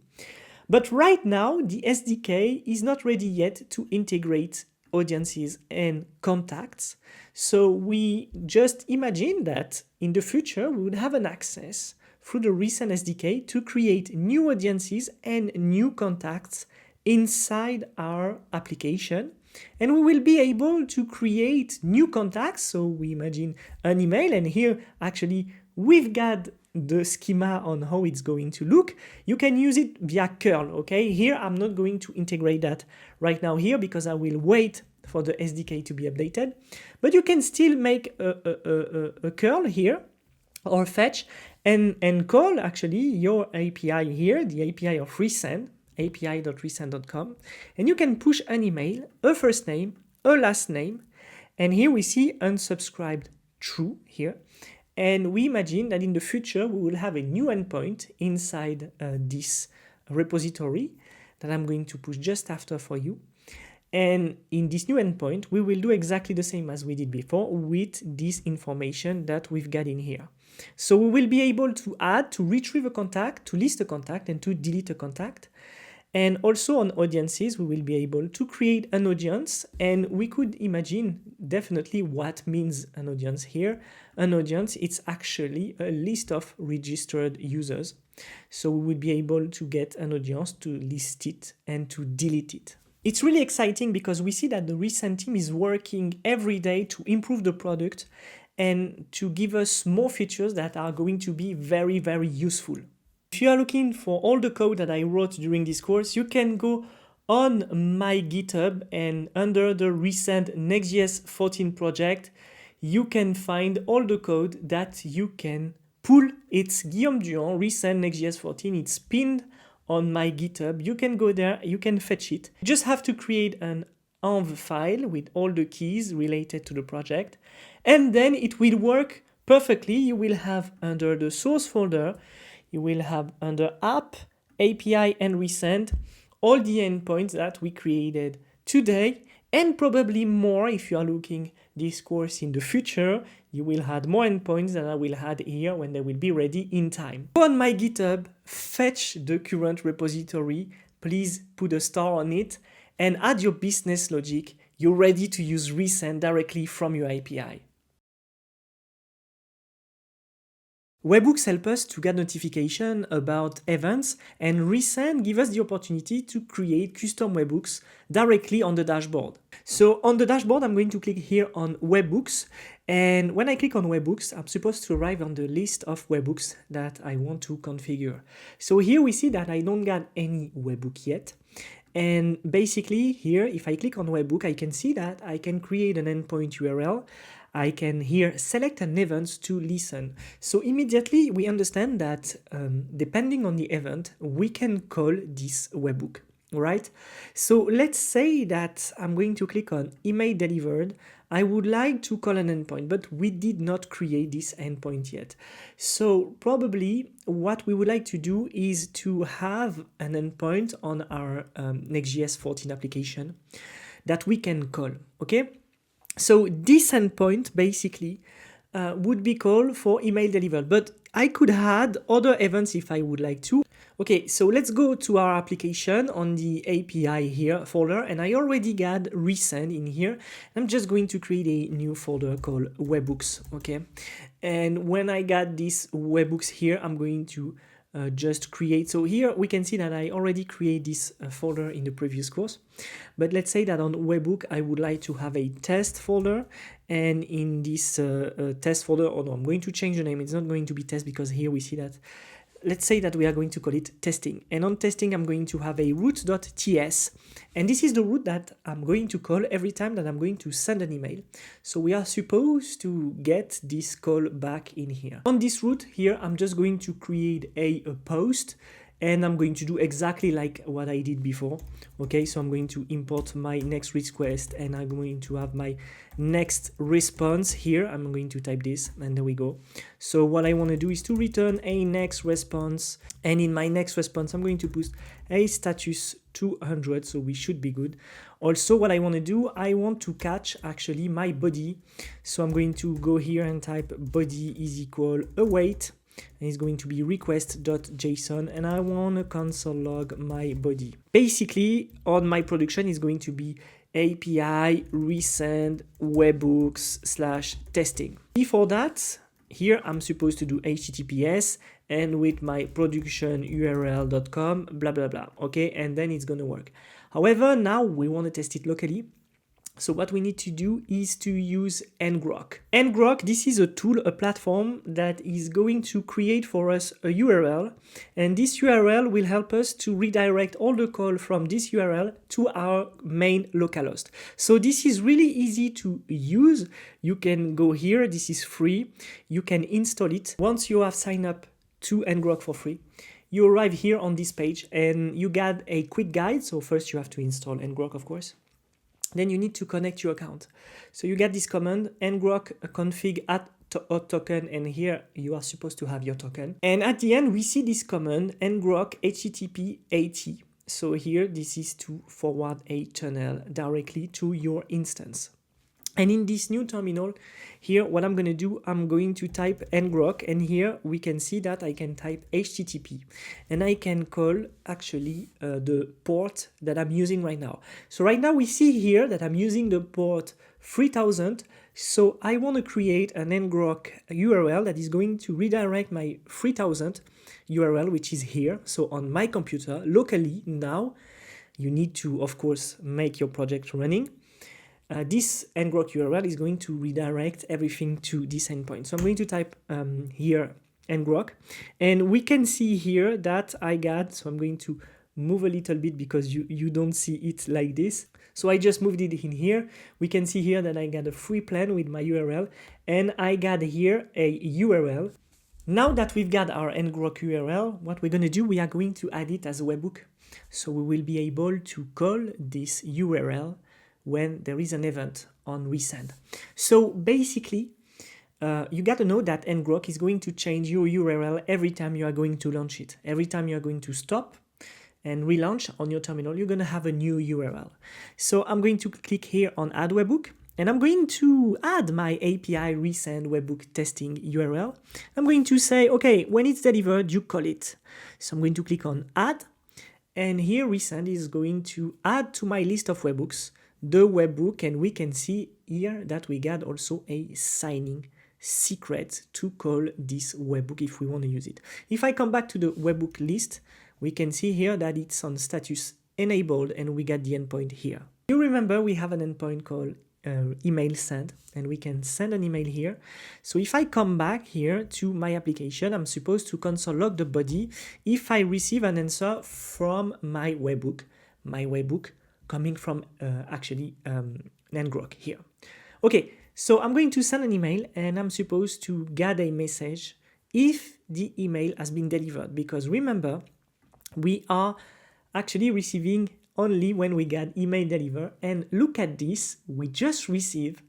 But right now, the SDK is not ready yet to integrate audiences and contacts. So we just imagine that in the future, we would have an access through the Resend SDK to create new audiences and new contacts inside our application. And we will be able to create new contacts. So we imagine an email, and here actually we've got the schema on how it's going to look. You can use it via curl, okay? Here I'm not going to integrate that right now here because I will wait for the SDK to be updated. But you can still make a curl here or fetch and call actually your API here, the API of Resend, api.resend.com, and you can push an email, a first name, a last name, and here we see unsubscribed true here. And we imagine that in the future we will have a new endpoint inside this repository that I'm going to push just after for you. And in this new endpoint, we will do exactly the same as we did before with this information that we've got in here. So we will be able to add, to retrieve a contact, to list a contact, and to delete a contact. And also on audiences, we will be able to create an audience, and we could imagine definitely what means an audience here. An audience, it's actually a list of registered users. So we will be able to get an audience, to list it, and to delete it. It's really exciting because we see that the Resend team is working every day to improve the product and to give us more features that are going to be very, very useful. If you are looking for all the code that I wrote during this course, you can go on my GitHub, and under the Resend Next.js 14 project, you can find all the code that you can pull. It's Guillaume Duhan, Resend Next.js 14. It's pinned on my GitHub. You can go there, you can fetch it. You just have to create an env file with all the keys related to the project, and then it will work perfectly. You will have under the source folder, you will have under app, API, and Resend all the endpoints that we created today, and probably more if you are looking this course in the future. You will add more endpoints that I will add here when they will be ready in time. Go on my GitHub, fetch the current repository, please put a star on it, and add your business logic. You're ready to use Resend directly from your API. Webhooks help us to get notification about events, and Resend give us the opportunity to create custom webhooks directly on the dashboard. So on the dashboard, I'm going to click here on Webhooks, and when I click on Webhooks, I'm supposed to arrive on the list of webhooks that I want to configure. So here we see that I don't got any webhook yet. And basically here, if I click on Webhook, I can see that I can create an endpoint URL. I can here select an event to listen. So immediately we understand that depending on the event, we can call this webhook, right? So let's say that I'm going to click on email delivered. I would like to call an endpoint, but we did not create this endpoint yet. So probably what we would like to do is to have an endpoint on our Next.js 14 application that we can call, okay? So this endpoint basically would be called for email delivered, but I could add other events if I would like to. Okay, so let's go to our application on the API here folder, and I already got Resend in here. I'm just going to create a new folder called Webhooks, okay? And when I got these Webhooks here, I'm going to just create. So here we can see that I already create this folder in the previous course, but let's say that on Webhook I would like to have a test folder, and in this test folder, oh no, I'm going to change the name. It's not going to be test because here we see that, let's say that we are going to call it testing, and on testing I'm going to have a root.ts, and this is the root that I'm going to call every time that I'm going to send an email. So we are supposed to get this call back in here. On this root here, I'm just going to create a post, and I'm going to do exactly like what I did before. Okay, so I'm going to import my next request, and I'm going to have my next response here. I'm going to type this, and there we go. So what I want to do is to return a next response, and in my next response I'm going to put a status 200, so we should be good. Also what I want to do, I want to catch actually my body, so I'm going to go here and type body is equal await, and it's going to be request.json, and I want to console log my body. Basically on my production is going to be API resend webhooks / testing. Before that, here I'm supposed to do HTTPS and with my production url.com blah blah blah, okay, and then it's gonna work. However, now we want to test it locally. So what we need to do is to use ngrok. Ngrok, this is a tool, a platform that is going to create for us a URL, and this URL will help us to redirect all the call from this URL to our main localhost. So this is really easy to use. You can go here, this is free. You can install it. Once you have signed up to ngrok for free, you arrive here on this page and you get a quick guide. So first you have to install ngrok, of course. Then you need to connect your account. So you get this command, ngrok config at token, and here you are supposed to have your token. And at the end, we see this command, ngrok http 80. So here, this is to forward a tunnel directly to your instance. And in this new terminal, here, what I'm going to do, I'm going to type ngrok, and here we can see that I can type HTTP, and I can call actually the port that I'm using right now. So right now we see here that I'm using the port 3000. So I want to create an ngrok URL that is going to redirect my 3000 URL, which is here. So on my computer locally now, you need to, of course, make your project running. This ngrok URL is going to redirect everything to this endpoint. So I'm going to type here ngrok, and we can see here that I got, so I'm going to move a little bit because you don't see it like this. So I just moved it in here. We can see here that I got a free plan with my URL, and I got here a URL. Now that we've got our ngrok URL, what we're going to do, we are going to add it as a webhook. So we will be able to call this URL when there is an event on Resend. So basically, you got to know that ngrok is going to change your URL every time you are going to launch it. Every time you are going to stop and relaunch on your terminal, you're going to have a new URL. So I'm going to click here on Add Webhook, and I'm going to add my API Resend Webhook testing URL. I'm going to say, okay, when it's delivered, you call it. So I'm going to click on Add, and here Resend is going to add to my list of webhooks the webhook, and we can see here that we got also a signing secret to call this webhook if we want to use it. If I come back to the webhook list, we can see here that it's on status enabled and we got the endpoint here. You remember we have an endpoint called email send, and we can send an email here. So if I come back here to my application, I'm supposed to console log the body if I receive an answer from my webhook coming from ngrok here. Okay, so I'm going to send an email and I'm supposed to get a message if the email has been delivered, because remember, we are actually receiving only when we get email delivered. And look at this, we just received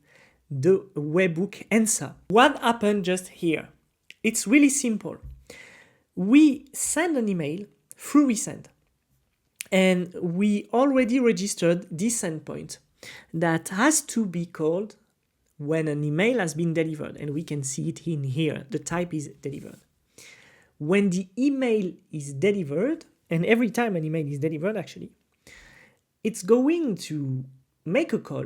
the webhook answer. What happened just here? It's really simple. We send an email through Resend, and we already registered this endpoint that has to be called when an email has been delivered, and we can see it in here. The type is delivered. When the email is delivered, and every time an email is delivered actually, it's going to make a call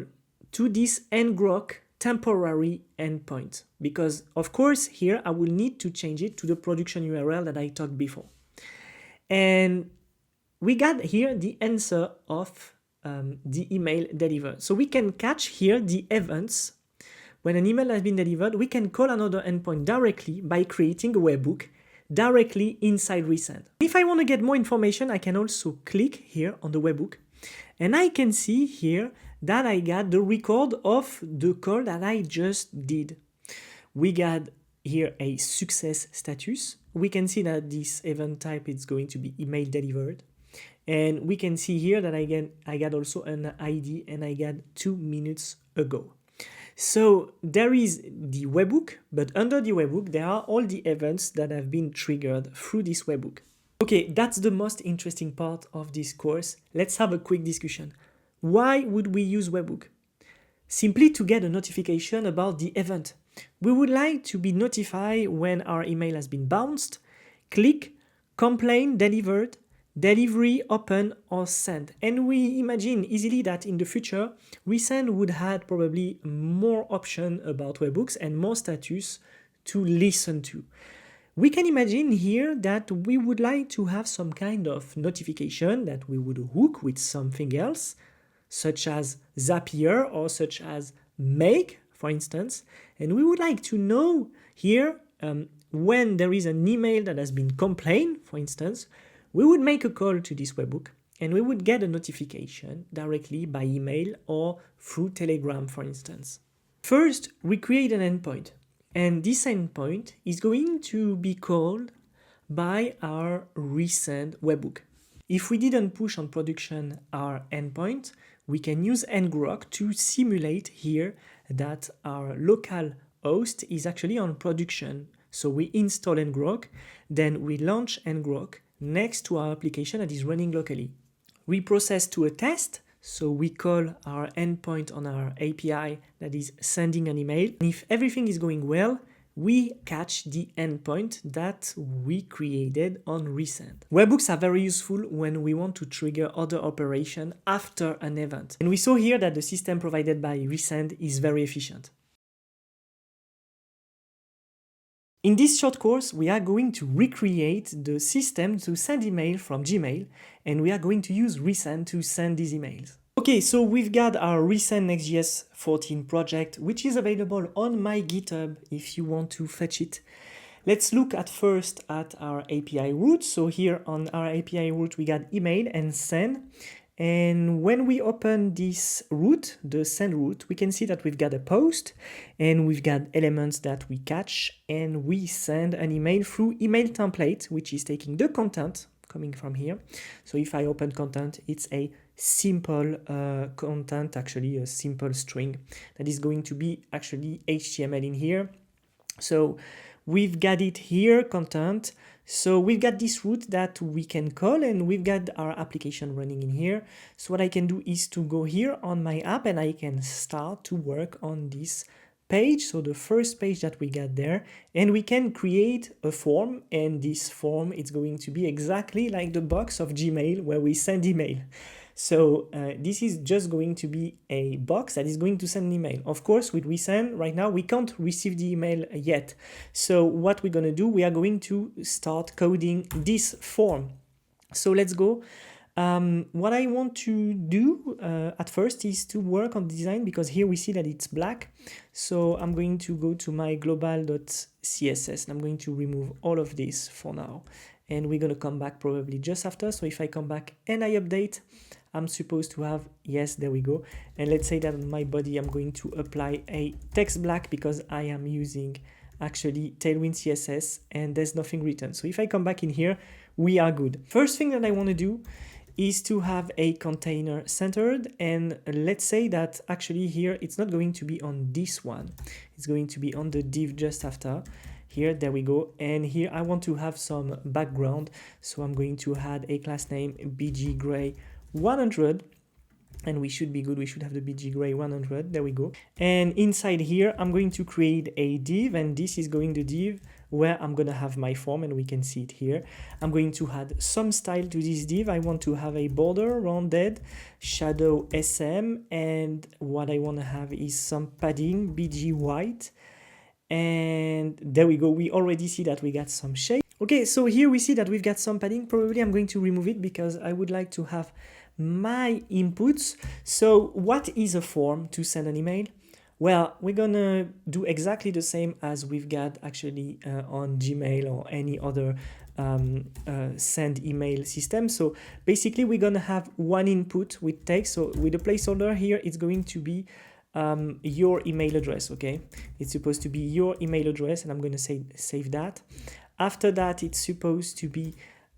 to this ngrok temporary endpoint, because of course here I will need to change it to the production URL that I talked before. And we got here the answer of the email delivered. So we can catch here the events. When an email has been delivered, we can call another endpoint directly by creating a webhook directly inside Resend. If I want to get more information, I can also click here on the webhook, and I can see here that I got the record of the call that I just did. We got here a success status. We can see that this event type is going to be email delivered. And we can see here that I got also an ID, and I got 2 minutes ago. So there is the webhook, but under the webhook, there are all the events that have been triggered through this webhook. Okay, that's the most interesting part of this course. Let's have a quick discussion. Why would we use webhook? Simply to get a notification about the event. We would like to be notified when our email has been bounced, click, complaint delivered, delivery open or send. And we imagine easily that in the future, Resend would have probably more option about webhooks and more status to listen to. We can imagine here that we would like to have some kind of notification that we would hook with something else, such as Zapier or such as Make, for instance. And we would like to know here when there is an email that has been complained, for instance, we would make a call to this webhook and we would get a notification directly by email or through Telegram, for instance. First, we create an endpoint. And this endpoint is going to be called by our Resend webhook. If we didn't push on production our endpoint, we can use ngrok to simulate here that our local host is actually on production. So we install ngrok, then we launch ngrok next to our application that is running locally. We process to a test. So we call our endpoint on our API that is sending an email. And if everything is going well, we catch the endpoint that we created on Resend. Webhooks are very useful when we want to trigger other operation after an event. And we saw here that the system provided by Resend is very efficient. In this short course, we are going to recreate the system to send email from Gmail, and we are going to use Resend to send these emails. Okay, so we've got our Resend Next.js 14 project, which is available on my GitHub if you want to fetch it. Let's look at first at our API route. So here on our API route, we got email and send. And when we open this route, the send route, we can see that we've got a post and we've got elements that we catch, and we send an email through email template, which is taking the content coming from here. So if I open content, it's a simple content, actually a simple string that is going to be actually HTML in here. So we've got it here, content. So we've got this route that we can call, and we've got our application running in here. So what I can do is to go here on my app and I can start to work on this page. So the first page that we got there, and we can create a form, and this form is going to be exactly like the box of Gmail where we send email. So this is just going to be a box that is going to send an email. Of course, with Resend, right now, we can't receive the email yet. So what we're going to do, we are going to start coding this form. So let's go. What I want to do at first is to work on the design, because here we see that it's black. So I'm going to go to my global.css and I'm going to remove all of this for now. And we're going to come back probably just after. So if I come back and I update, I'm supposed to have, yes, there we go. And let's say that on my body, I'm going to apply a text black because I am using actually Tailwind CSS and there's nothing written. So if I come back in here, we are good. First thing that I want to do is to have a container centered, and let's say that actually here it's not going to be on this one, it's going to be on the div just after. Here, there we go. And here I want to have some background, so I'm going to add a class name bg gray 100, and we should be good. We should have the bg gray 100. There we go. And inside here I'm going to create a div, and this is going to div where I'm going to have my form, and we can see it here. I'm going to add some style to this div. I want to have a border rounded, shadow SM, and what I want to have is some padding, BG white. And there we go. We already see that we got some shape. Okay, so here we see that we've got some padding. Probably I'm going to remove it because I would like to have my inputs. So what is a form to send an email? Well, we're gonna do exactly the same as we've got actually on Gmail or any other send email system. So basically we're gonna have one input with text. So with a placeholder here, it's going to be your email address, okay? It's supposed to be your email address, and I'm gonna save that. After that, it's supposed to be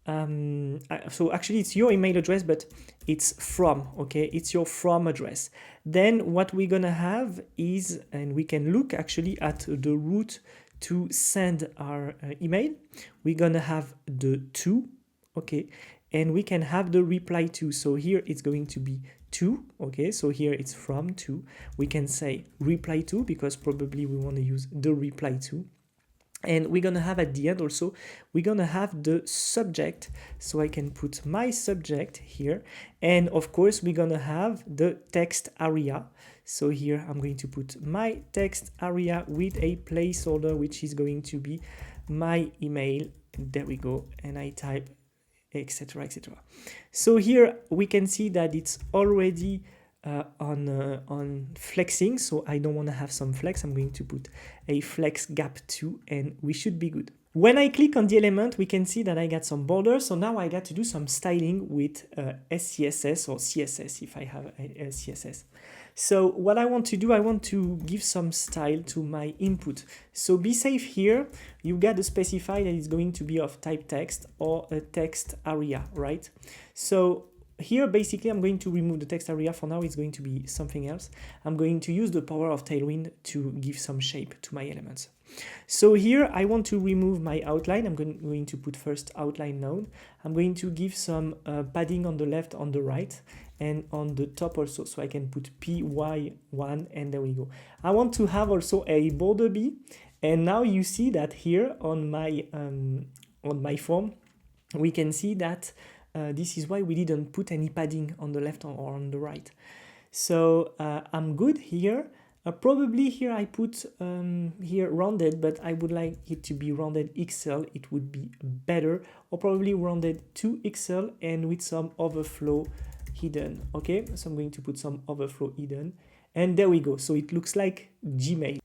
so actually it's your email address, but it's from, okay? It's your from address. Then what we're gonna have is, and we can look actually at the route to send our email. We're gonna have the to, okay? And we can have the reply to. So here it's going to be to, okay? So here it's from to. We can say reply to because probably we want to use the reply to. And we're gonna have at the end also, we're gonna have the subject. So I can put my subject here. And of course, we're gonna have the text area. So here I'm going to put my text area with a placeholder, which is going to be my email. There we go. And I type etc, etc. So here we can see that it's already on flexing, so I don't want to have some flex. I'm going to put a flex gap 2 and we should be good. When I click on the element, we can see that I got some borders. So now I got to do some styling with SCSS or CSS if I have a CSS. So what I want to do, I want to give some style to my input. So be safe here. You got to specify that it's going to be of type text or a text area, right? So here, basically, I'm going to remove the text area. For now, it's going to be something else. I'm going to use the power of Tailwind to give some shape to my elements. So here, I want to remove my outline. I'm going to put first outline node. I'm going to give some padding on the left, on the right, and on the top also. So I can put PY1, and there we go. I want to have also a border B. And now you see that here on my form, we can see that this is why we didn't put any padding on the left or on the right. So I'm good here. Probably here I put here rounded, but I would like it to be rounded XL. It would be better, or probably rounded 2XL and with some overflow hidden. Okay, so I'm going to put some overflow hidden, and there we go. So it looks like Gmail.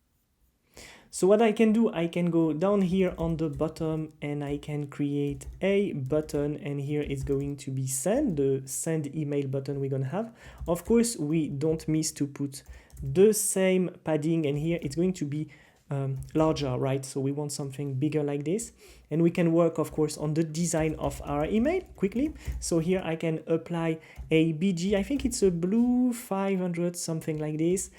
So what I can do, I can go down here on the bottom and I can create a button, and here is going to be send, the send email button we're gonna have. Of course, we don't miss to put the same padding, and here it's going to be larger, right? So we want something bigger like this, and we can work, of course, on the design of our email quickly. So here I can apply a BG, I think it's a blue 500, something like this.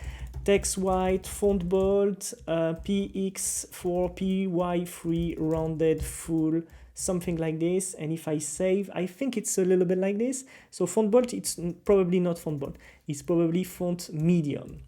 Text white, font bold, PX4, PY3, rounded full, something like this. And if I save, I think it's a little bit like this. So font bold, it's probably not font bold. It's probably font medium.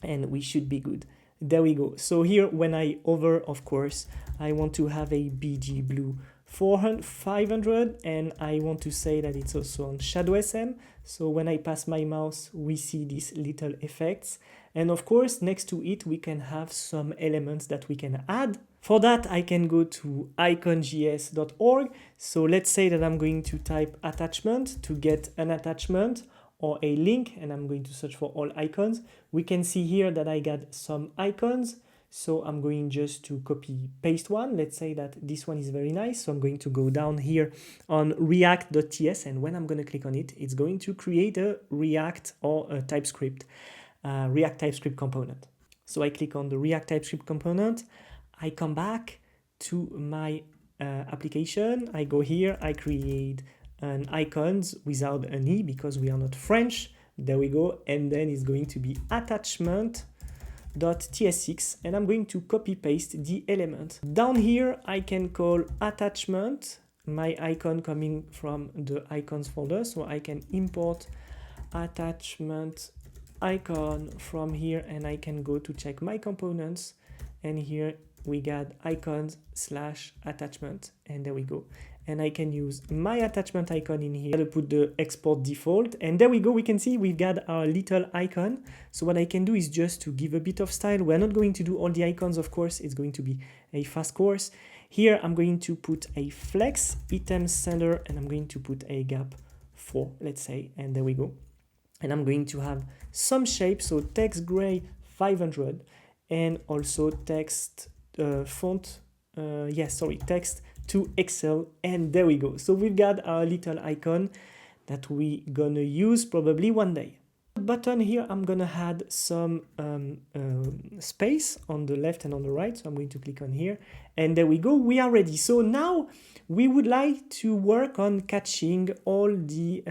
And we should be good. There we go. So here, when I hover, of course, I want to have a BG blue 500, and I want to say that it's also on shadow SM. So when I pass my mouse, we see these little effects. And of course, next to it, we can have some elements that we can add. For that, I can go to icon.js.org. So let's say that I'm going to type attachment to get an attachment or a link, and I'm going to search for all icons. We can see here that I got some icons. So I'm going just to copy paste one. Let's say that this one is very nice. So I'm going to go down here on react.ts, and when I'm going to click on it, it's going to create a React or a TypeScript, React TypeScript component. So I click on the React TypeScript component. I come back to my application. I go here, I create an icons without an E because we are not French. There we go. And then it's going to be attachment.ts6, and I'm going to copy paste the element. Down here, I can call attachment, my icon coming from the icons folder. So I can import attachment icon from here, and I can go to check my components, and here we got icons/attachment, and there we go. And I can use my attachment icon in here to put the export default, and there we go. We can see we've got our little icon. So what I can do is just to give a bit of style. We're not going to do all the icons, of course. It's going to be a fast course. Here I'm going to put a flex item sender, and I'm going to put a gap 4, let's say, and there we go. And I'm going to have some shape, so text gray 500, and also text font, text to Excel, and there we go. So we've got our little icon that we gonna use probably one day. Button here, I'm gonna add some space on the left and on the right, so I'm going to click on here, and there we go. We are ready. So now we would like to work on catching all the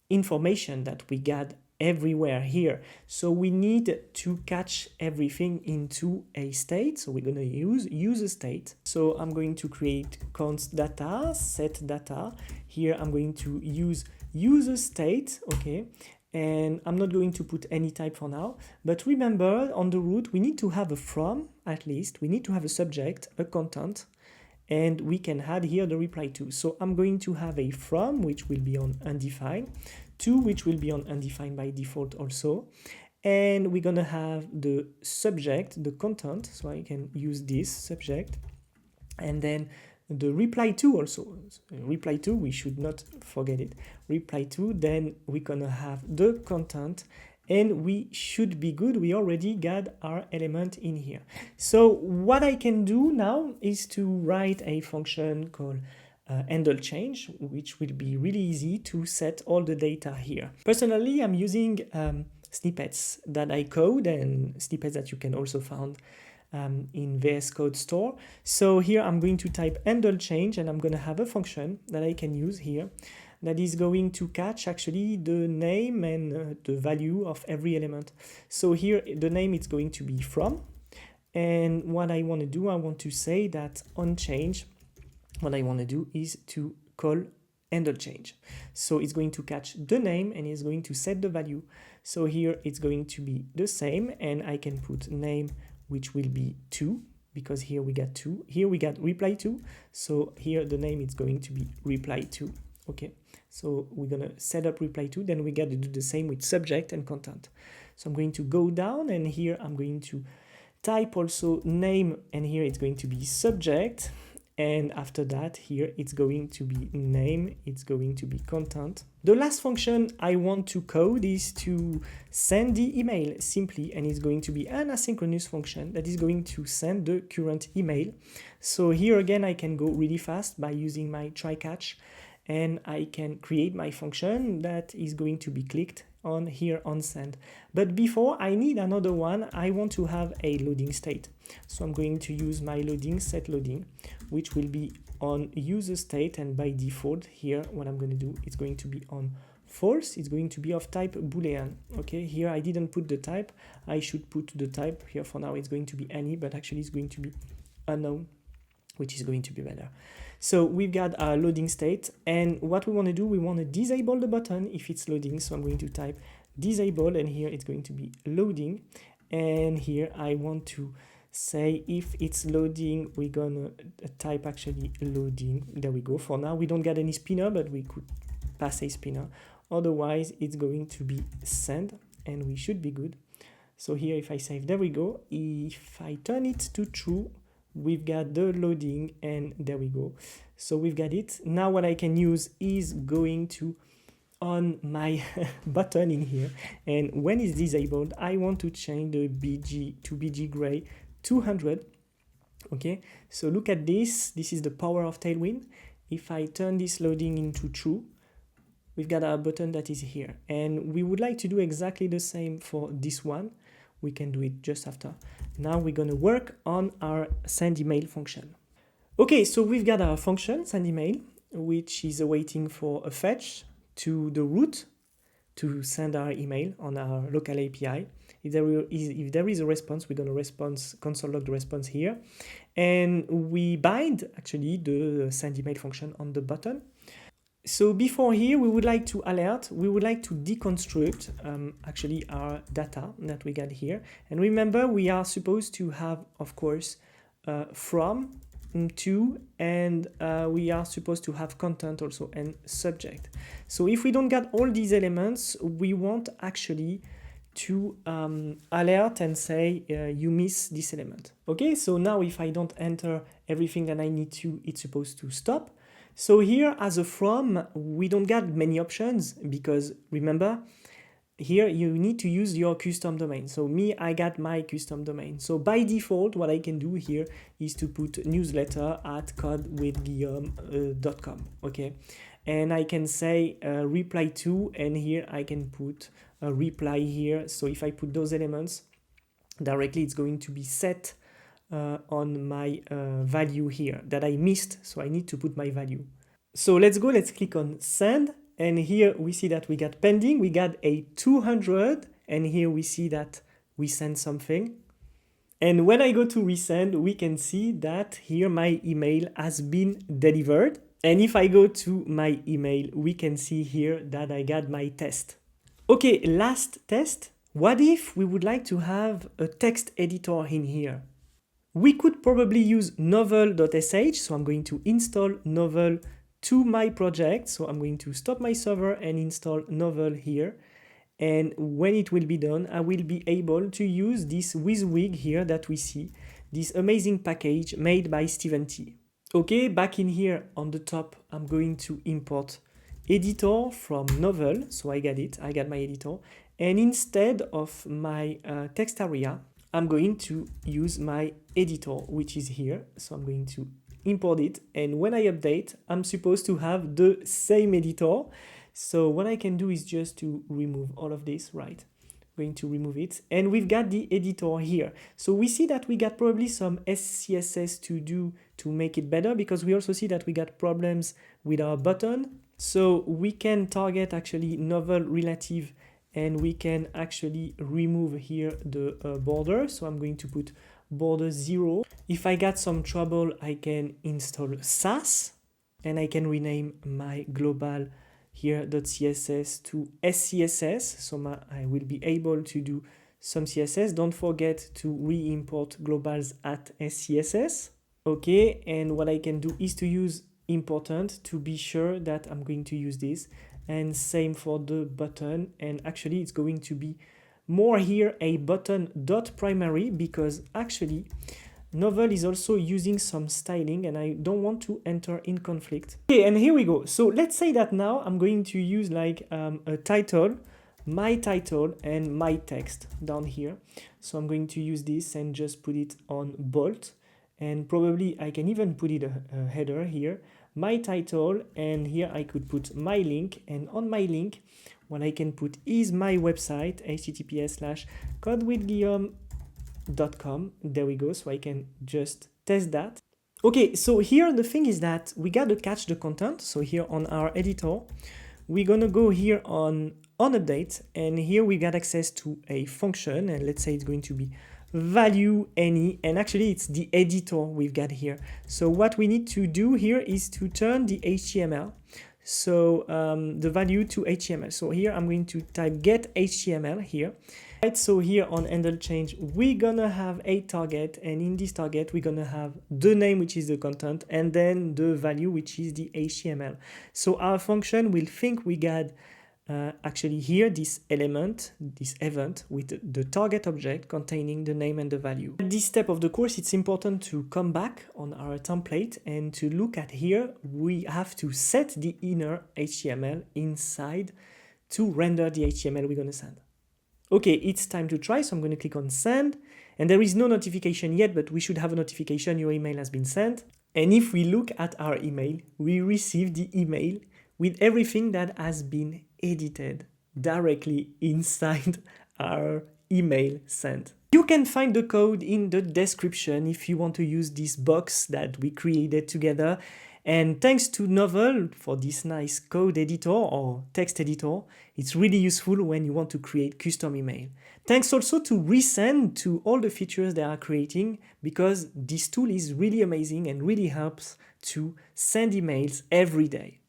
information that we got everywhere here. So we need to catch everything into a state. So we're going to use user state. So I'm going to create const data, set data. Here I'm going to use user state, okay? And I'm not going to put any type for now. But remember, on the root, we need to have a from, at least. We need to have a subject, a content, and we can add here the reply to. So I'm going to have a from, which will be on undefined, to, which will be on undefined by default also. And we're gonna have the subject, the content, so I can use this subject. And then the reply to also. So reply to, we should not forget it. Reply to, then we're gonna have the content, and we should be good. We already got our element in here. So what I can do now is to write a function called handle change, which will be really easy to set all the data here. Personally, I'm using snippets that I code, and snippets that you can also find in VS Code Store. So here I'm going to type handle change, and I'm going to have a function that I can use here that is going to catch actually the name and the value of every element. So here the name is going to be from, and what I want to do, I want to say that on change, what I want to do is to call handle change. So it's going to catch the name and it's going to set the value. So here it's going to be the same, and I can put name, which will be 2, because here we got 2. Here we got reply to. So here the name is going to be reply to. Okay, so we're going to set up reply to. Then we got to do the same with subject and content. So I'm going to go down, and here I'm going to type also name, and here it's going to be subject. And after that, here it's going to be name, it's going to be content. The last function I want to code is to send the email simply, and it's going to be an asynchronous function that is going to send the current email. So here again, I can go really fast by using my try catch, and I can create my function that is going to be clicked on here on send. But before, I need another one. I want to have a loading state. So I'm going to use my loading, set loading, which will be on user state, and by default here, what I'm going to do, it's going to be on false. It's going to be of type Boolean. Okay, here I didn't put the type. I should put the type here. For now, it's going to be any, but actually it's going to be unknown, which is going to be better. So we've got our loading state, and what we want to do, we want to disable the button if it's loading. So I'm going to type disable, and here it's going to be loading, and here I want to say if it's loading, we're gonna type actually loading. There we go. For now, we don't get any spinner, but we could pass a spinner. Otherwise, it's going to be send, and we should be good. So here, if I save, there we go. If I turn it to true, we've got the loading, and there we go. So we've got it. Now what I can use is going to on my button in here, and when it's disabled, I want to change the BG to BG gray 200. Okay, so look at this. This is the power of Tailwind. If I turn this loading into true, we've got our button that is here, and we would like to do exactly the same for this one. We can do it just after. Now we're going to work on our send email function. Okay, so we've got our function send email, which is awaiting for a fetch to the root to send our email on our local API. If there is a response, we're going to console log the response here, and we bind actually the send email function on the button. So before here, we would like to alert, we would like to deconstruct actually our data that we got here. And remember, we are supposed to have, of course, from, to, and we are supposed to have content also and subject. So if we don't get all these elements, we want actually to alert and say you miss this element. Okay, so now if I don't enter everything that I need to, it's supposed to stop. So here as a from, we don't get many options because remember, here you need to use your custom domain. So me, I got my custom domain. So by default, what I can do here is to put newsletter at codewithguillaume.com. Okay, and I can say reply to, and here I can put a reply here. So if I put those elements directly, it's going to be set on my value here that I missed. So I need to put my value. So let's click on send. And here we see that we got pending, we got a 200, and here we see that we send something. And when I go to resend, we can see that here my email has been delivered. And if I go to my email, we can see here that I got my test. Okay, last test. What if we would like to have a text editor in here? We could probably use novel.sh, so I'm going to install novel to my project. So I'm going to stop my server and install novel here. And when it will be done, I will be able to use this WYSIWYG here that we see, this amazing package made by Steven T. Okay, back in here on the top, I'm going to import editor from novel. So I got it, I got my editor. And instead of my text area, I'm going to use my editor, which is here. So I'm going to import it, and when I update, I'm supposed to have the same editor. So what I can do is just to remove all of this, right? I'm going to remove it, and we've got the editor here. So we see that we got probably some SCSS to do to make it better, because we also see that we got problems with our button. So we can target actually novel relative, and we can actually remove here the border. So I'm going to put border 0. If I got some trouble, I can install Sass, and I can rename my global here .css to SCSS. So I will be able to do some CSS. Don't forget to re-import globals at SCSS. Okay, and what I can do is to use important to be sure that I'm going to use this, and same for the button. And actually it's going to be more here a button dot primary, because actually novel is also using some styling and I don't want to enter in conflict. Okay, and here we go. So let's say that now I'm going to use like a title, my title, and my text down here. So I'm going to use this and just put it on bold, and probably I can even put it a header here, my title, and here I could put my link, and on my link what I can put is my website, https://codewithguillaume.com. There we go. So I can just test that. Okay, so here the thing is that we got to catch the content. So here on our editor, we're gonna go here on update, and here we got access to a function, and let's say it's going to be value any, and actually it's the editor we've got here. So what we need to do here is to turn the HTML. So the value to HTML. So here I'm going to type get HTML here. Right, so here on handle change, we're gonna have a target, and in this target, we're gonna have the name, which is the content, and then the value, which is the HTML. So our function will think we got actually here this element, this event with the target object containing the name and the value. At this step of the course, it's important to come back on our template and to look at here. We have to set the inner HTML inside to render the HTML we're going to send. Okay, it's time to try, so I'm going to click on send, and there is no notification yet, but we should have a notification your email has been sent. And if we look at our email, we receive the email with everything that has been edited directly inside our email sent. You can find the code in the description if you want to use this box that we created together. And thanks to Novel for this nice code editor or text editor. It's really useful when you want to create custom email. Thanks also to Resend to all the features they are creating, because this tool is really amazing and really helps to send emails every day.